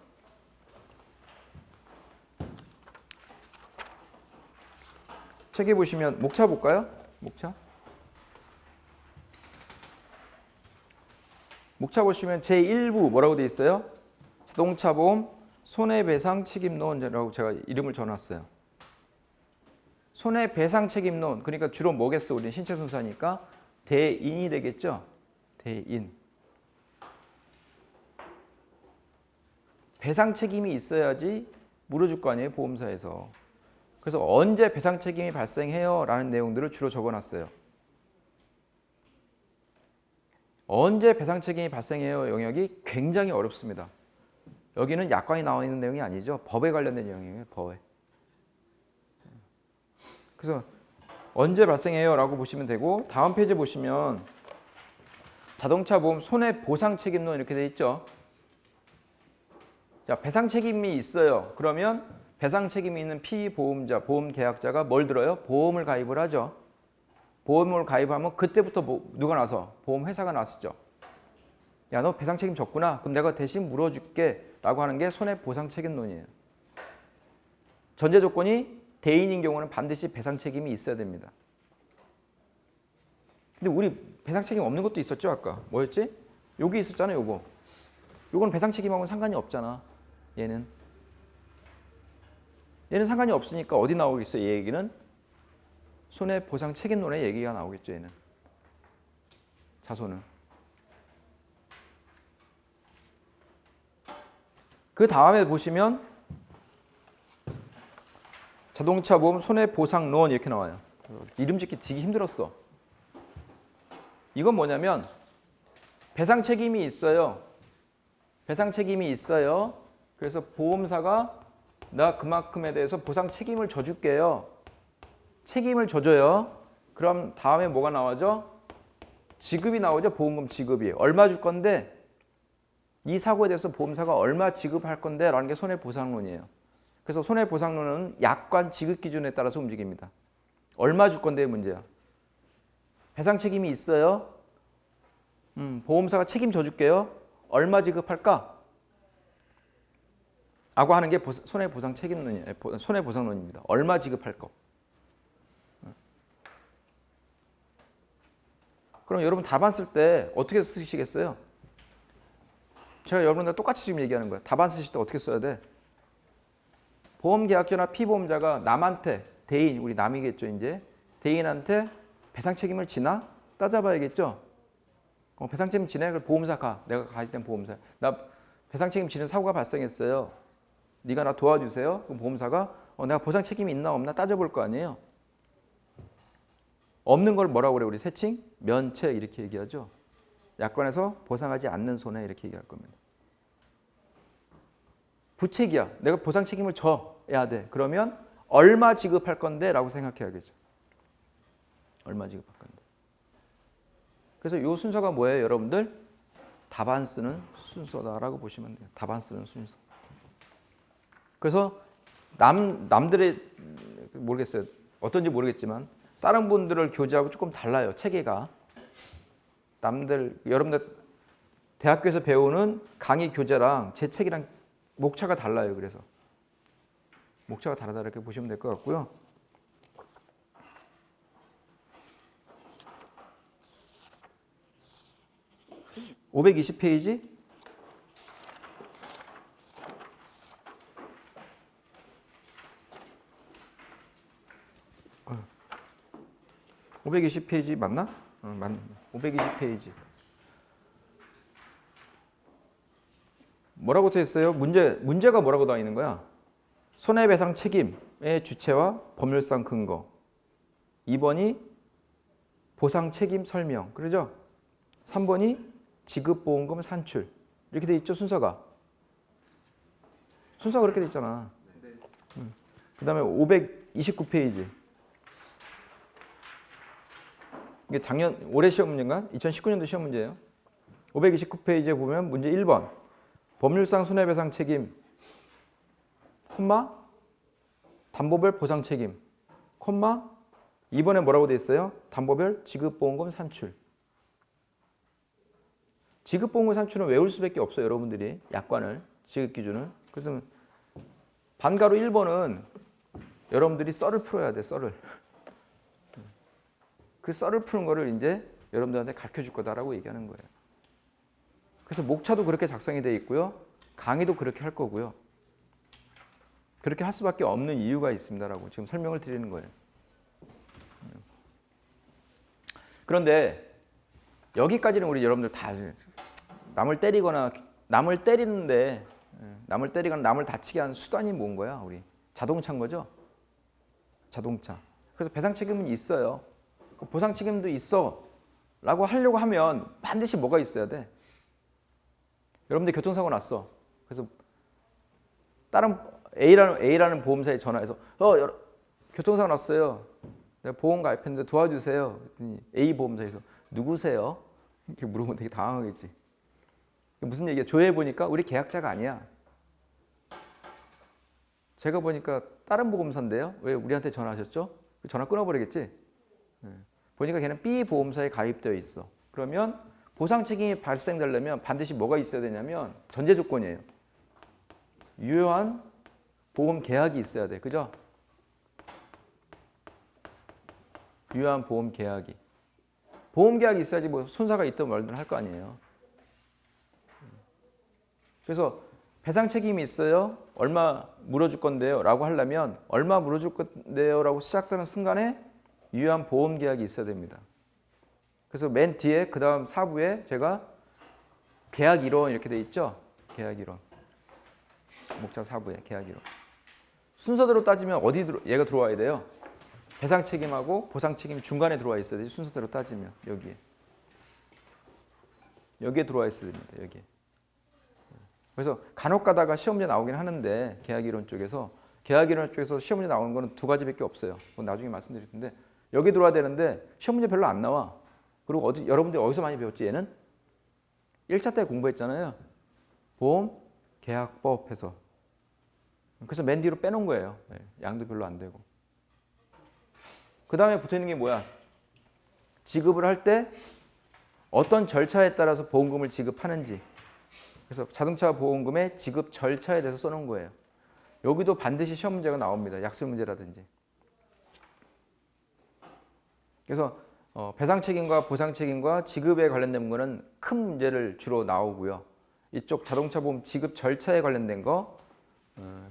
목차 볼까요? 목차 보시면 제1부 뭐라고 되어 있어요? 자동차 보험 손해배상 책임론이라고 제가 이름을 적어놨어요. 손해배상 책임론, 그러니까 주로 뭐겠어? 우리는 신체손사니까 대인이 되겠죠? 대인. 배상 책임이 있어야지 물어줄 거 아니에요, 보험사에서. 그래서 언제 배상 책임이 발생해요? 라는 내용들을 주로 적어놨어요. 언제 배상 책임이 발생해요? 영역이 굉장히 어렵습니다. 여기는 약관이 나와 있는 내용이 아니죠. 법에 관련된 내용이에요, 법에. 그래서 언제 발생해요? 라고 보시면 되고, 다음 페이지 보시면 자동차 보험 손해보상 책임론 이렇게 돼 있죠. 자, 배상 책임이 있어요. 그러면 배상 책임이 있는 피보험자, 보험 계약자가 뭘 들어요? 보험을 가입을 하죠. 보험을 가입하면 그때부터 누가 나서? 보험회사가 나섰죠. 야, 너 배상 책임 졌구나. 그럼 내가 대신 물어줄게 라고 하는 게 손해보상 책임론이에요. 전제 조건이 대인인 경우는 반드시 배상 책임이 있어야 됩니다. 근데 우리 배상 책임 없는 것도 있었죠, 아까. 뭐였지? 여기 있었잖아요, 요거. 요건 배상 책임하고는 상관이 없잖아, 얘는. 얘는 상관이 없으니까 어디 나오겠어요, 얘 얘기는? 손해보상 책임론의 얘기가 나오겠죠, 얘는. 자손은. 그 다음에 보시면 자동차 보험 손해보상론 이렇게 나와요. 이름 짓기 되게 힘들었어. 이건 뭐냐면 배상 책임이 있어요. 배상 책임이 있어요. 그래서 보험사가 나 그만큼에 대해서 보상 책임을 져줄게요. 책임을 져줘요. 그럼 다음에 뭐가 나오죠? 지급이 나오죠. 보험금 지급이. 얼마 줄 건데 이 사고에 대해서 보험사가 얼마 지급할 건데 라는 게 손해보상론이에요. 그래서 손해보상론은 약관 지급 기준에 따라서 움직입니다. 얼마 줄 건데의 문제야. 배상 책임이 있어요. 보험사가 책임져 줄게요. 얼마 지급할까? 라고 하는 게 손해보상 책임론이에요. 손해보상론입니다. 얼마 지급할 거. 그럼 여러분 답안 쓸 때 어떻게 쓰시겠어요? 제가 여러분들 똑같이 지금 얘기하는 거예요. 답안 쓰실 때 어떻게 써야 돼? 보험계약자나 피보험자가 남한테, 대인, 우리 남이겠죠, 이제. 대인한테 배상 책임을 지나? 따져봐야겠죠? 배상 책임 지내? 그럼 보험사 가. 내가 가입된 보험사. 나 배상 책임 지는 사고가 발생했어요. 네가 나 도와주세요. 그럼 보험사가 내가 보상 책임이 있나 없나 따져볼 거 아니에요. 없는 걸 뭐라고 그래? 우리 세칭? 면책 이렇게 얘기하죠. 약관에서 보상하지 않는 손해 이렇게 얘기할 겁니다. 부책이야. 내가 보상 책임을 져야 돼. 그러면 얼마 지급할 건데? 라고 생각해야겠죠. 얼마 지급할 건데. 그래서 이 순서가 뭐예요, 여러분들? 답안 쓰는 순서다라고 보시면 돼요. 답안 쓰는 순서. 그래서 남들의 모르겠어요. 어떤지 모르겠지만 다른 분들을 교재하고 조금 달라요. 체계가. 여러분들 대학교에서 배우는 강의 교재랑 제 책이랑 목차가 달라요. 그래서 목차가 다르다 이렇게 보시면 될 것 같고요. (520페이지) 520페이지 맞나? 맞네. 520페이지. 뭐라고 써 있어요? 문제가 뭐라고 나와 있는 거야? 손해배상 책임의 주체와 법률상 근거. 2번이 보상 책임 설명. 그러죠? 3번이 지급보험금 산출. 이렇게 돼 있죠, 순서가. 순서가 그렇게 돼 있잖아. 그 다음에 529페이지. 이게 올해 시험 문제인가? 2019년도 시험 문제예요. 529페이지에 보면 문제 1번. 법률상 손해배상 책임, 콤마, 담보별 보상 책임, 콤마, 2번에 뭐라고 돼 있어요? 담보별 지급보험금 산출. 지급보험금 산출은 외울 수밖에 없어요. 여러분들이 약관을, 지급기준을. 그래서 반가로 1번은 여러분들이 썰을 풀어야 돼. 썰을. 그 썰을 푸는 거를 이제 여러분들한테 가르쳐줄 거다라고 얘기하는 거예요. 그래서 목차도 그렇게 작성이 돼 있고요. 강의도 그렇게 할 거고요. 그렇게 할 수밖에 없는 이유가 있습니다라고 지금 설명을 드리는 거예요. 그런데 여기까지는 우리 여러분들 다 남을 때리거나 남을 때리거나 남을 다치게 하는 수단이 뭔 거야? 우리 자동차인 거죠? 자동차. 그래서 배상 책임은 있어요. 보상 책임도 있어. 라고 하려고 하면 반드시 뭐가 있어야 돼? 여러분들 교통사고 났어. 그래서 다른 A라는 보험사에 전화해서 교통사고 났어요. 내가 보험 가입했는데 도와주세요. 그랬더니 A 보험사에서 누구세요? 이렇게 물어보면 되게 당황하겠지. 무슨 얘기야? 조회해 보니까 우리 계약자가 아니야. 제가 보니까 다른 보험사인데요. 왜 우리한테 전화하셨죠? 전화 끊어버리겠지. 보니까 걔는 B 보험사에 가입되어 있어. 그러면 보상 책임이 발생되려면 반드시 뭐가 있어야 되냐면 전제 조건이에요. 유효한 보험 계약이 있어야 돼. 그죠? 유효한 보험 계약이. 보험 계약이 있어야지 뭐 손사가 있든 말든 할 거 아니에요. 그래서 배상 책임이 있어요. 얼마 물어줄 건데요. 라고 하려면 얼마 물어줄 건데요. 라고 시작되는 순간에 유효한 보험 계약이 있어야 됩니다. 그래서 맨 뒤에 그 다음 사부에 제가 계약 이론 이렇게 돼 있죠. 계약 이론. 목차 사부에 계약 이론. 순서대로 따지면 얘가 들어와야 돼요? 배상 책임하고 보상 책임 중간에 들어와 있어야 돼요. 순서대로 따지면 여기에 들어와 있어야 됩니다. 여기에. 그래서 간혹 가다가 시험 문제 나오긴 하는데 계약 이론 쪽에서 시험 문제 나오는 거는 두 가지밖에 없어요. 그건 나중에 말씀드릴 텐데 여기 들어와야 되는데 시험 문제 별로 안 나와. 그리고 여러분들이 어디서 많이 배웠지? 얘는 1차 때 공부했잖아요. 보험 계약법에서. 그래서 맨 뒤로 빼놓은 거예요. 양도 별로 안 되고. 그 다음에 붙어있는 게 뭐야? 지급을 할 때 어떤 절차에 따라서 보험금을 지급하는지. 그래서 자동차 보험금의 지급 절차에 대해서 써놓은 거예요. 여기도 반드시 시험 문제가 나옵니다. 약술 문제라든지. 그래서 배상 책임과 보상 책임과 지급에 관련된 거는 큰 문제를 주로 나오고요. 이쪽 자동차 보험 지급 절차에 관련된 거,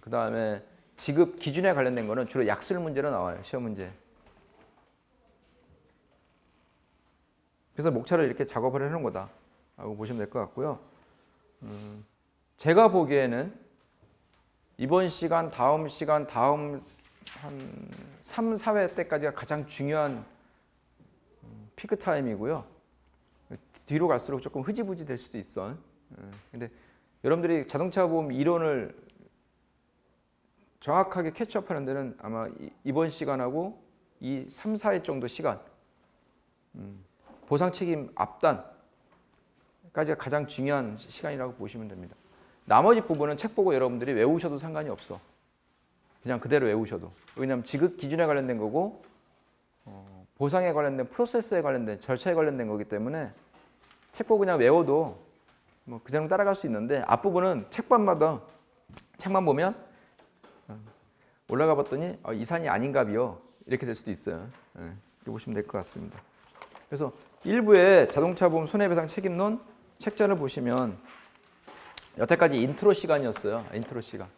그 다음에 지급 기준에 관련된 거는 주로 약술 문제로 나와요. 시험 문제. 그래서 목차를 이렇게 작업을 해놓은 거다라고 보시면 될 것 같고요. 제가 보기에는 이번 시간, 다음 한 3, 4회 때까지가 가장 중요한 피크 타임이고요. 뒤로 갈수록 조금 흐지부지 될 수도 있어. 근데 여러분들이 자동차 보험 이론을 정확하게 캐치업하는 데는 아마 이번 시간하고 이 3, 4회 정도 시간, 보상 책임 앞단까지가 가장 중요한 시간이라고 보시면 됩니다. 나머지 부분은 책 보고 여러분들이 외우셔도 상관이 없어. 그냥 그대로 외우셔도. 왜냐하면 지급 기준에 관련된 거고 보상에 관련된 프로세스에 관련된 절차에 관련된 거기 때문에 책 보고 그냥 외워도 뭐 그 정도 따라갈 수 있는데 앞부분은 책만 보면 올라가 봤더니 이 산이 아닌가비요. 이렇게 될 수도 있어요. 이렇게 보시면 될 것 같습니다. 그래서 일부의 자동차 보험 손해배상 책임론 책자를 보시면 여태까지 인트로 시간이었어요. 인트로 시간.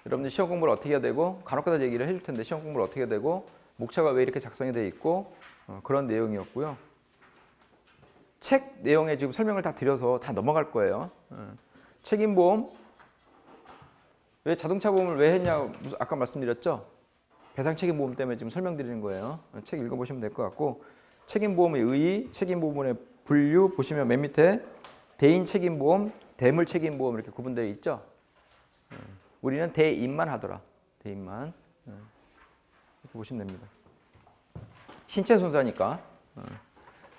여러분들 시험 공부를 어떻게 해야 되고 간혹가다 얘기를 해줄 텐데 시험 공부를 어떻게 해야 되고 목차가 왜 이렇게 작성이 되어 있고 그런 내용이었고요. 책 내용에 지금 설명을 다 드려서 다 넘어갈 거예요. 책임보험 왜 자동차 보험을 왜 했냐 아까 말씀드렸죠. 배상 책임보험 때문에 지금 설명드리는 거예요. 책 읽어보시면 될 것 같고 책임보험의 의의, 책임보험의 분류 보시면 맨 밑에 대인 책임보험, 대물 책임보험 이렇게 구분되어 있죠. 우리는 대인만 하더라. 대인만 이렇게 보시면 됩니다. 신체 손상이니까.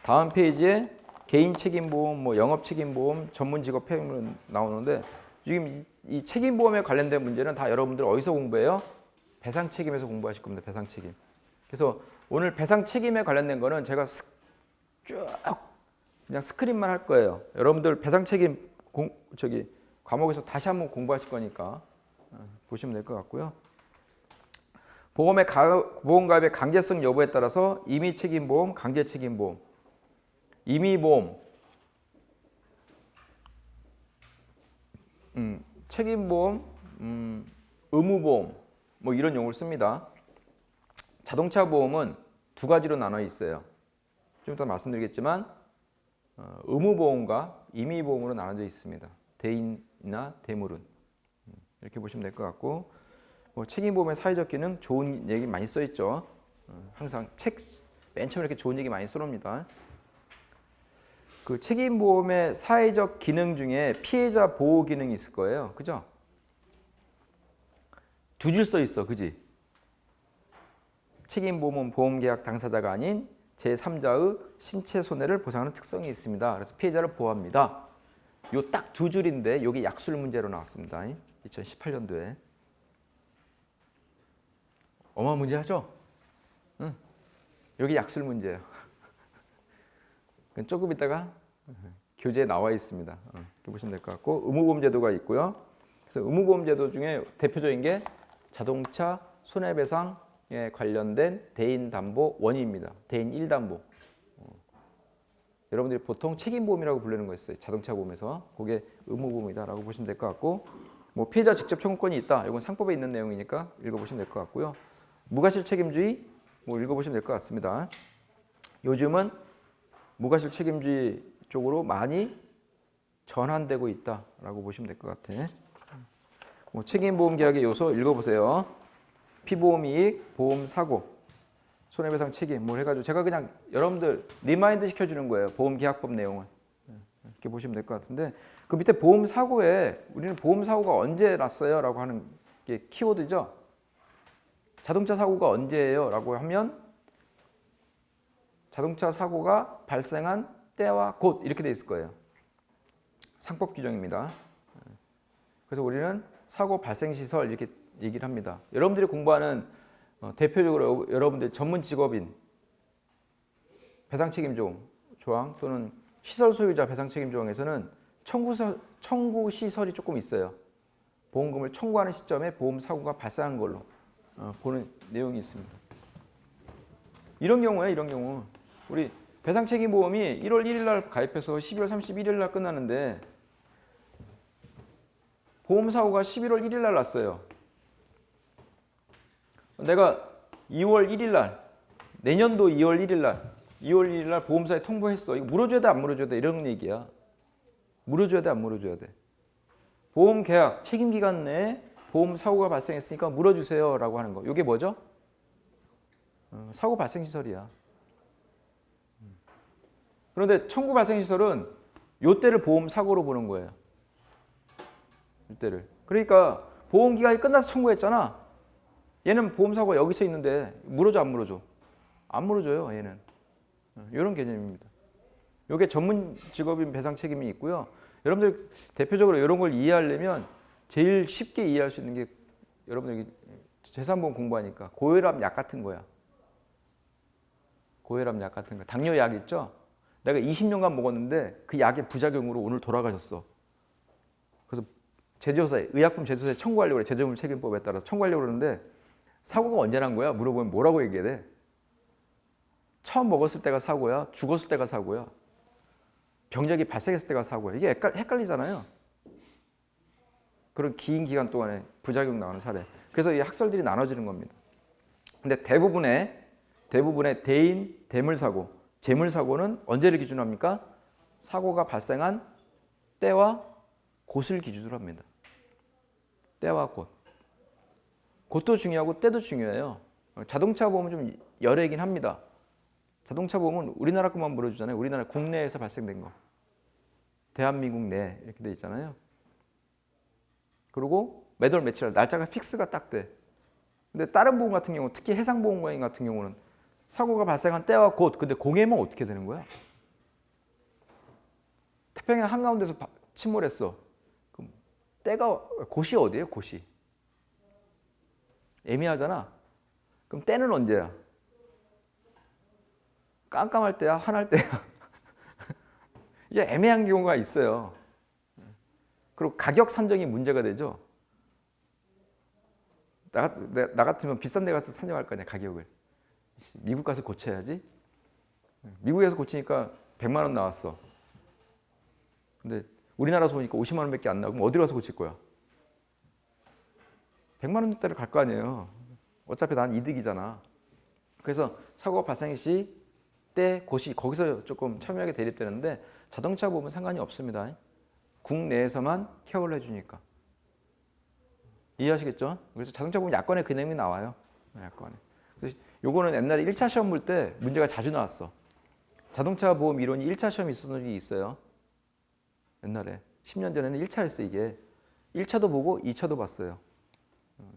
다음 페이지에 개인 책임보험, 뭐 영업 책임보험, 전문 직업 폐업은 나오는데 지금 이 책임보험에 관련된 문제는 다 여러분들 어디서 공부해요? 배상 책임에서 공부하실 겁니다. 배상 책임. 그래서 오늘 배상 책임에 관련된 거는 제가 쭉 그냥 스크린만 할 거예요. 여러분들 배상 책임 과목에서 다시 한번 공부하실 거니까 보시면 될 것 같고요. 보험가입의 강제성 여부에 따라서 임의책임보험, 강제책임보험, 임의보험, 책임보험, 의무보험 뭐 이런 용어를 씁니다. 자동차 보험은 두 가지로 나눠 있어요. 좀 이따 말씀드리겠지만 의무보험과 임의보험으로 나눠져 있습니다. 대인이나 대물은 이렇게 보시면 될 것 같고, 뭐 책임보험의 사회적 기능 좋은 얘기 많이 써 있죠. 항상 책 맨 처음에 이렇게 좋은 얘기 많이 써놓습니다. 그 책임보험의 사회적 기능 중에 피해자 보호 기능이 있을 거예요. 그죠? 두 줄 써 있어. 그지? 책임보험은 보험계약 당사자가 아닌 제3자의 신체 손해를 보상하는 특성이 있습니다. 그래서 피해자를 보호합니다. 요 딱 두 줄인데 여기 약술 문제로 나왔습니다. 2018년도에. 어마어마한 문제 하죠? 응. 여기 약술 문제예요. 조금 있다가 교재에 나와 있습니다. 이렇게 보시면 될 것 같고, 의무보험제도가 있고요. 그래서 의무보험제도 중에 대표적인 게 자동차 손해배상에 관련된 대인담보원입니다. 대인 1담보. 여러분들이 보통 책임보험이라고 부르는 거 있어요. 자동차 보험에서. 그게 의무보험이다라고 보시면 될 것 같고, 뭐 피해자 직접 청구권이 있다. 이건 상법에 있는 내용이니까 읽어보시면 될 것 같고요. 무과실 책임주의 뭐 읽어보시면 될 것 같습니다. 요즘은 무과실 책임주의 쪽으로 많이 전환되고 있다라고 보시면 될 것 같아. 뭐 책임보험 계약의 요소 읽어보세요. 피보험 이익, 보험 사고, 손해배상 책임 뭘 해가지고 제가 그냥 여러분들 리마인드 시켜주는 거예요. 보험 계약법 내용을 이렇게 보시면 될 것 같은데, 그 밑에 보험 사고에 우리는 보험 사고가 언제 났어요라고 하는 게 키워드죠. 자동차 사고가 언제예요? 라고 하면 자동차 사고가 발생한 때와 곧 이렇게 돼 있을 거예요. 상법 규정입니다. 그래서 우리는 사고 발생 시설 이렇게 얘기를 합니다. 여러분들이 공부하는 대표적으로 여러분들 전문 직업인 배상 책임 조항 또는 시설 소유자 배상 책임 조항에서는 청구 시설이 조금 있어요. 보험금을 청구하는 시점에 보험 사고가 발생한 걸로 보는 내용이 있습니다. 이런 경우에 우리 배상책임보험이 1월 1일 날 가입해서 12월 31일 날 끝나는데 보험사고가 11월 1일 날 났어요. 내가 2월 1일 날, 내년도 2월 1일 날 보험사에 통보했어. 이거 물어줘야 돼, 안 물어줘야 돼? 이런 얘기야. 물어줘야 돼, 안 물어줘야 돼? 보험계약 책임기간 내에 보험사고가 발생했으니까 물어주세요 라고 하는 거. 이게 뭐죠? 사고 발생시설이야. 그런데 청구 발생시설은 요때를 보험사고로 보는 거예요. 이때를. 그러니까 보험기간이 끝나서 청구했잖아. 얘는 보험사고가 여기서 있는데 물어줘, 안 물어줘? 안 물어줘요, 얘는. 이런 개념입니다. 이게 전문 직업인 배상 책임이 있고요. 여러분들 대표적으로 이런 걸 이해하려면 제일 쉽게 이해할 수 있는 게 여러분들 재산보험 공부하니까 고혈압 약 같은 거야. 고혈압 약 같은 거. 당뇨약 있죠? 내가 20년간 먹었는데 그 약의 부작용으로 오늘 돌아가셨어. 그래서 제조사에 의약품 제조사에 청구하려고 그래. 제조물 책임법에 따라서 청구하려고 그러는데 사고가 언제 난 거야? 물어보면 뭐라고 얘기해야 돼? 처음 먹었을 때가 사고야? 죽었을 때가 사고야? 병력이 발생했을 때가 사고야? 이게 헷갈리잖아요. 그런 긴 기간 동안에 부작용 나오는 사례. 그래서 이 학설들이 나눠지는 겁니다. 근데 대부분의 대인, 대물사고, 재물사고는 언제를 기준으로 합니까? 사고가 발생한 때와 곳을 기준으로 합니다. 때와 곳. 곳도 중요하고 때도 중요해요. 자동차 보험은 좀 여래긴 합니다. 자동차 보험은 우리나라 것만 물어주잖아요. 우리나라 국내에서 발생된 거. 대한민국 내 이렇게 돼 있잖아요. 그리고 매달 며칠 날짜가 픽스가 딱 돼. 근데 다른 보험 같은 경우, 특히 해상보험 같은 경우는 사고가 발생한 때와 곳, 근데 공해면 어떻게 되는 거야? 태평양 한가운데서 침몰했어. 그럼 때가 곳이 어디예요? 곳이 애매하잖아. 그럼 때는 언제야? 깜깜할 때야, 화날 때야. 이게 애매한 경우가 있어요. 그리고 가격 산정이 문제가 되죠. 나 같으면 비싼 데 가서 산정할 거 아니야, 가격을. 미국 가서 고쳐야지. 미국에서 고치니까 100만 원 나왔어. 근데 우리나라에서 보니까 50만 원밖에 안 나오고 어디로 가서 고칠 거야? 100만 원대로 갈 거 아니에요. 어차피 난 이득이잖아. 그래서 사고가 발생 시 때 거기서 조금 첨예하게 대립되는데 자동차 보면 상관이 없습니다. 국내에서만 케어를 해주니까. 이해하시겠죠? 그래서 자동차 보면 약관에 그 내용이 나와요. 약관에. 그래서 요거는 옛날에 1차 시험 볼 때 문제가 자주 나왔어. 자동차 보험 이론이 1차 시험이 있었던 적이 있어요. 옛날에 10년 전에는 1차였어 이게. 1차도 보고 2차도 봤어요.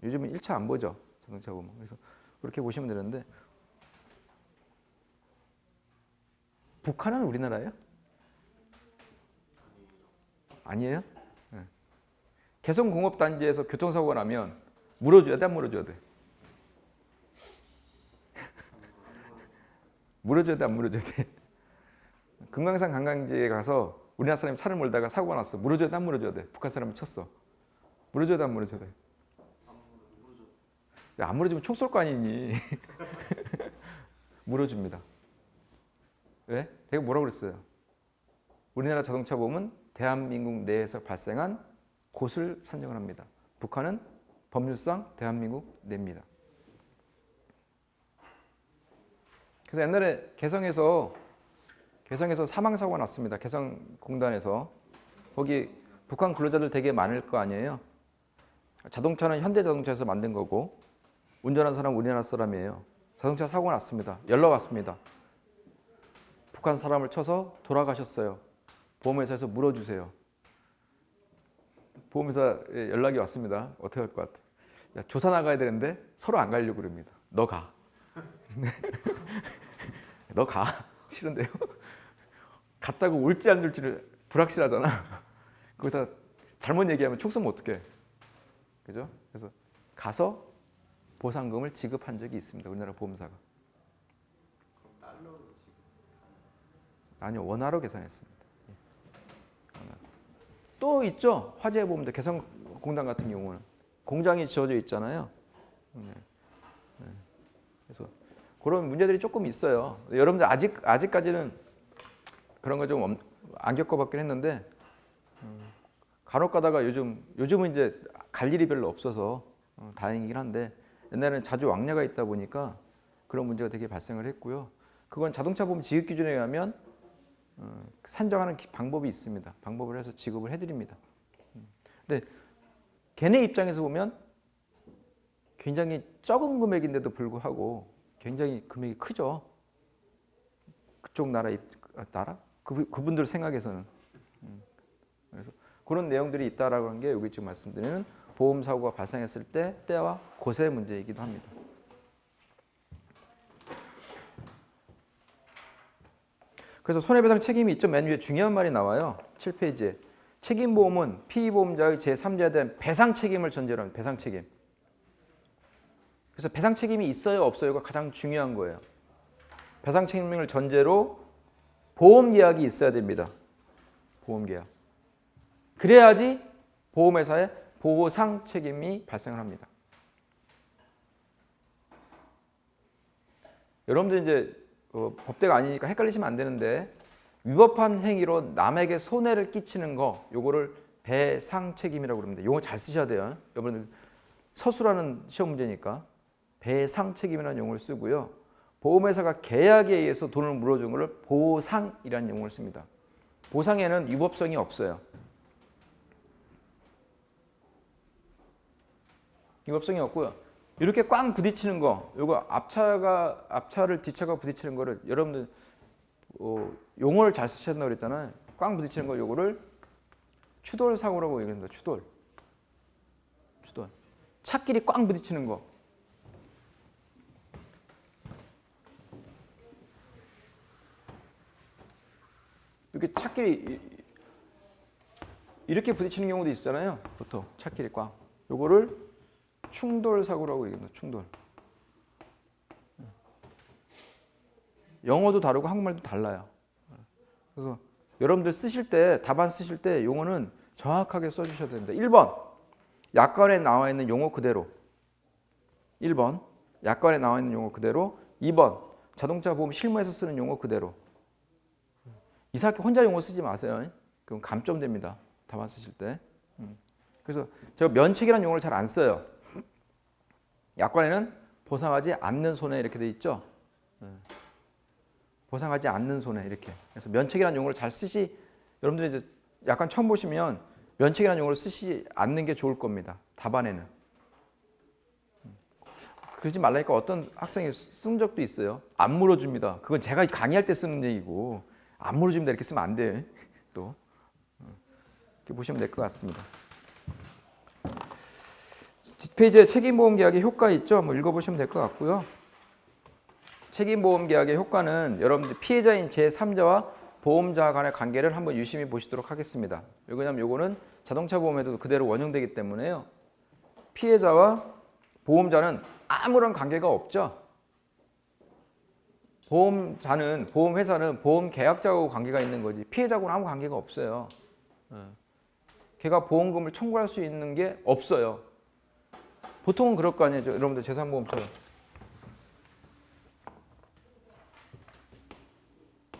요즘은 1차 안 보죠. 자동차 보험. 그래서 그렇게 보시면 되는데 북한은 우리나라예요? 아니에요? 네. 개성공업단지에서 교통사고가 나면 물어줘야 돼, 안 물어줘야 돼? 물어줘야 돼, 안 물어줘야 돼? 금강산 관광지에 가서 우리나라 사람이 차를 몰다가 사고가 났어. 물어줘야 돼, 안 물어줘야 돼? 북한 사람이 쳤어. 물어줘야 돼, 안 물어줘야 돼? 야, 안 물어주면 총 쏠 거 아니니? 물어줍니다. 왜? 제가 뭐라고 그랬어요? 우리나라 자동차 보험은 대한민국 내에서 발생한 곳을 산정을 합니다. 북한은 법률상 대한민국 내입니다. 그래서 옛날에 개성에서 사망사고가 났습니다. 개성공단에서. 거기 북한 근로자들 되게 많을 거 아니에요. 자동차는 현대자동차에서 만든 거고 운전한 사람은 우리나라 사람이에요. 자동차 사고가 났습니다. 연락 왔습니다. 북한 사람을 쳐서 돌아가셨어요. 보험회사에서 물어주세요. 보험회사에 연락이 왔습니다. 어떻게 할 것 같아? 야, 조사 나가야 되는데 서로 안 가려고 그럽니다. 너 가. 너 가. 싫은데요? 갔다고 올지 안 올지를 불확실하잖아. 거기서 잘못 얘기하면 총 쏘면 어떡해. 그죠? 그래서 가서 보상금을 지급한 적이 있습니다. 우리나라 보험사가. 아니요, 원화로 계산했습니다. 또 있죠. 화재 보험도 개성공단 같은 경우는 공장이 지어져 있잖아요. 그래서 그런 문제들이 조금 있어요. 여러분들 아직까지는 그런 거 좀 안 겪어봤긴 했는데 간혹 가다가 요즘은 이제 갈 일이 별로 없어서 다행이긴 한데 옛날에는 자주 왕래가 있다 보니까 그런 문제가 되게 발생을 했고요. 그건 자동차 보험 지급 기준에 의하면 산정하는 방법이 있습니다. 방법을 해서 지급을 해드립니다. 근데 걔네 입장에서 보면 굉장히 적은 금액인데도 불구하고 굉장히 금액이 크죠. 그쪽 나라 그분들 생각에서는. 그래서 그런 내용들이 있다라고 하는 게 여기 지금 말씀드리는 보험 사고가 발생했을 때와 곳의 문제이기도 합니다. 그래서 손해배상 책임이 있죠. 맨 위에 중요한 말이 나와요. 7페이지에. 책임보험은 피보험자의 제3자에 대한 배상 책임을 전제로 합니다. 배상 책임. 그래서 배상 책임이 있어요, 없어요가 가장 중요한 거예요. 배상 책임을 전제로 보험 계약이 있어야 됩니다. 보험 계약. 그래야지 보험회사에 보상 책임이 발생을 합니다. 여러분들 이제 법대가 아니니까 헷갈리시면 안 되는데 위법한 행위로 남에게 손해를 끼치는 거 요거를 배상 책임이라고 그럽니다. 용어 잘 쓰셔야 돼요. 여러분들 서술하는 시험 문제니까 배상 책임이라는 용어를 쓰고요. 보험회사가 계약에 의해서 돈을 물어준 것을 보상이라는 용어를 씁니다. 보상에는 위법성이 없어요. 위법성이 없고요. 이렇게 꽝 부딪히는 거, 요거 앞차를 뒤차가 부딪히는 거를 여러분들 용어를 잘 쓰셔야 된다고 그랬잖아요. 꽝 부딪히는 거 요거를 추돌 사고라고 얘기합니다. 추돌. 차끼리 꽝 부딪히는 거. 이렇게 차끼리 이렇게 부딪히는 경우도 있잖아요. 보통 차끼리 꽝. 요거를 충돌 사고라고 얘기합니다. 충돌. 영어도 다르고 한국말도 달라요. 그래서 여러분들 쓰실 때 답안 쓰실 때 용어는 정확하게 써주셔야 됩니다. 1번 약관에 나와 있는 용어 그대로. 1번 약관에 나와 있는 용어 그대로. 2번 자동차 보험 실무에서 쓰는 용어 그대로. 이상하게 혼자 용어 쓰지 마세요. 그럼 감점됩니다. 답안 쓰실 때. 그래서 제가 면책이라는 용어를 잘 안 써요. 약관에는 보상하지 않는 손해 이렇게 돼 있죠. 보상하지 않는 손해 이렇게. 그래서 면책이라는 용어를 잘 쓰시. 여러분들이 이제 약간 처음 보시면 면책이라는 용어를 쓰시 않는 게 좋을 겁니다. 답안에는. 그러지 말라니까 어떤 학생이 쓴 적도 있어요. 안 물어줍니다. 그건 제가 강의할 때 쓰는 얘기고 안 물어줍니다 이렇게 쓰면 안 돼. 또 이렇게 보시면 될 것 같습니다. 뒷페이지에 책임보험계약의 효과 있죠? 한번 읽어보시면 될 것 같고요. 책임보험계약의 효과는 여러분들 피해자인 제3자와 보험자 간의 관계를 한번 유심히 보시도록 하겠습니다. 왜냐하면 이거는 자동차 보험에도 그대로 원용되기 때문에요. 피해자와 보험자는 아무런 관계가 없죠. 보험회사는 보험계약자하고 관계가 있는 거지 피해자하고는 아무 관계가 없어요. 걔가 보험금을 청구할 수 있는 게 없어요. 보통은 그럴 거 아니에요. 여러분들 재산보험처럼.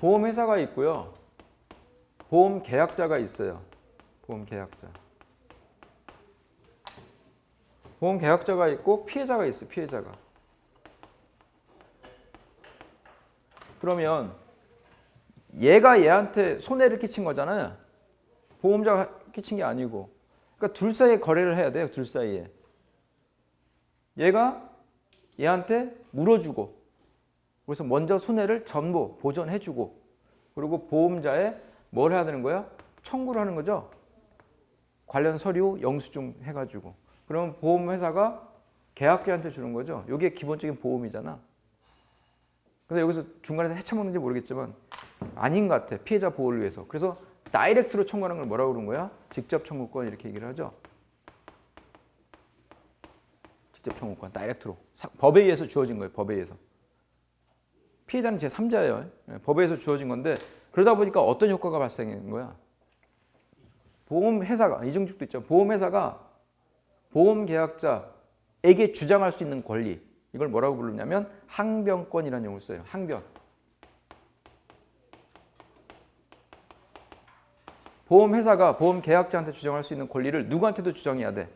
보험회사가 있고요. 보험계약자가 있어요. 보험계약자. 보험계약자가 있고 피해자가 있어요. 피해자가. 그러면 얘가 얘한테 손해를 끼친 거잖아요. 보험자가 끼친 게 아니고. 그러니까 둘 사이에 거래를 해야 돼요. 둘 사이에. 얘가 얘한테 물어주고 그래서 먼저 손해를 전부 보전해주고 그리고 보험자에 뭘 해야 되는 거야? 청구를 하는 거죠. 관련 서류 영수증 해가지고 그러면 보험회사가 계약자한테 주는 거죠. 이게 기본적인 보험이잖아. 근데 여기서 중간에서 헤쳐먹는지 모르겠지만 아닌 것 같아. 피해자 보호를 위해서. 그래서 다이렉트로 청구하는 걸 뭐라고 그러는 거야? 직접 청구권 이렇게 얘기를 하죠. 직접 청구권, 다이렉트로. 법에 의해서 주어진 거예요. 법에 의해서. 피해자는 제3자예요. 법에 의해서 주어진 건데 그러다 보니까 어떤 효과가 발생하는 거야? 보험회사가, 이중직도 있죠. 보험회사가 보험계약자에게 주장할 수 있는 권리 이걸 뭐라고 부르냐면 항변권이라는 용어를 써요. 항변. 보험회사가 보험계약자한테 주장할 수 있는 권리를 누구한테도 주장해야 돼?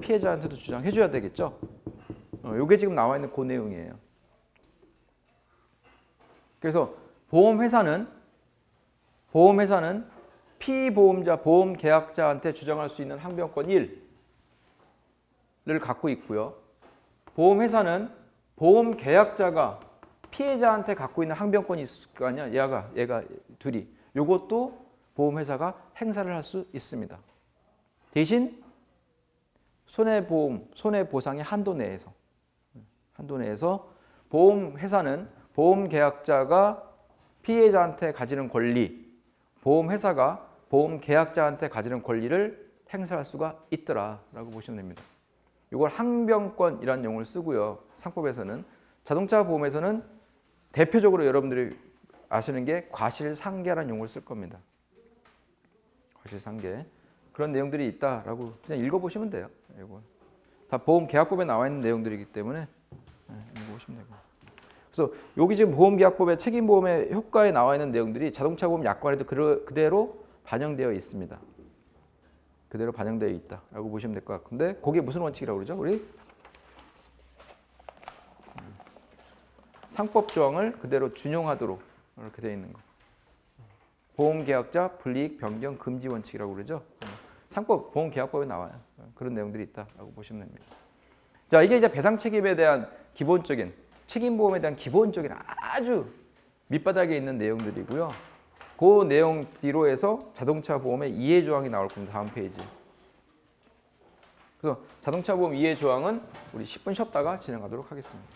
피해자한테도 주장해줘야 되겠죠? 이게 지금 나와 있는 그 내용이에요. 그래서 보험회사는 피보험자, 보험계약자한테 주장할 수 있는 항변권 1을 갖고 있고요. 보험회사는 보험계약자가 피해자한테 갖고 있는 항변권이 있을 거 아니야. 얘가 둘이. 이것도 보험회사가 행사를 할 수 있습니다. 대신 손해보상의 한도 내에서 보험회사는 보험계약자가 피해자한테 가지는 권리, 보험회사가 보험계약자한테 가지는 권리를 행사할 수가 있더라라고 보시면 됩니다. 이걸 항변권이라는 용어를 쓰고요. 상법에서는 자동차 보험에서는 대표적으로 여러분들이 아시는 게 과실상계라는 용어를 쓸 겁니다. 과실상계. 그런 내용들이 있다라고 그냥 읽어보시면 돼요. 이거 다 보험계약법에 나와 있는 내용들이기 때문에 읽어보시면 되고. 그래서 여기 지금 보험계약법의 책임보험의 효과에 나와 있는 내용들이 자동차 보험 약관에도 그대로 반영되어 있습니다. 그대로 반영되어 있다라고 보시면 될 것 같은데 그게 무슨 원칙이라고 그러죠? 우리 상법 조항을 그대로 준용하도록 이렇게 되어 있는 거. 보험계약자 불이익 변경 금지 원칙이라고 그러죠. 상법 보험계약법에 나와요. 그런 내용들이 있다라고 보시면 됩니다. 자, 이게 이제 배상 책임에 대한 기본적인 책임보험에 대한 기본적인 아주 밑바닥에 있는 내용들이고요. 그 내용 뒤로 해서 자동차 보험의 이해 조항이 나올 겁니다. 다음 페이지. 그래서 자동차 보험 이해 조항은 우리 10분 쉬었다가 진행하도록 하겠습니다.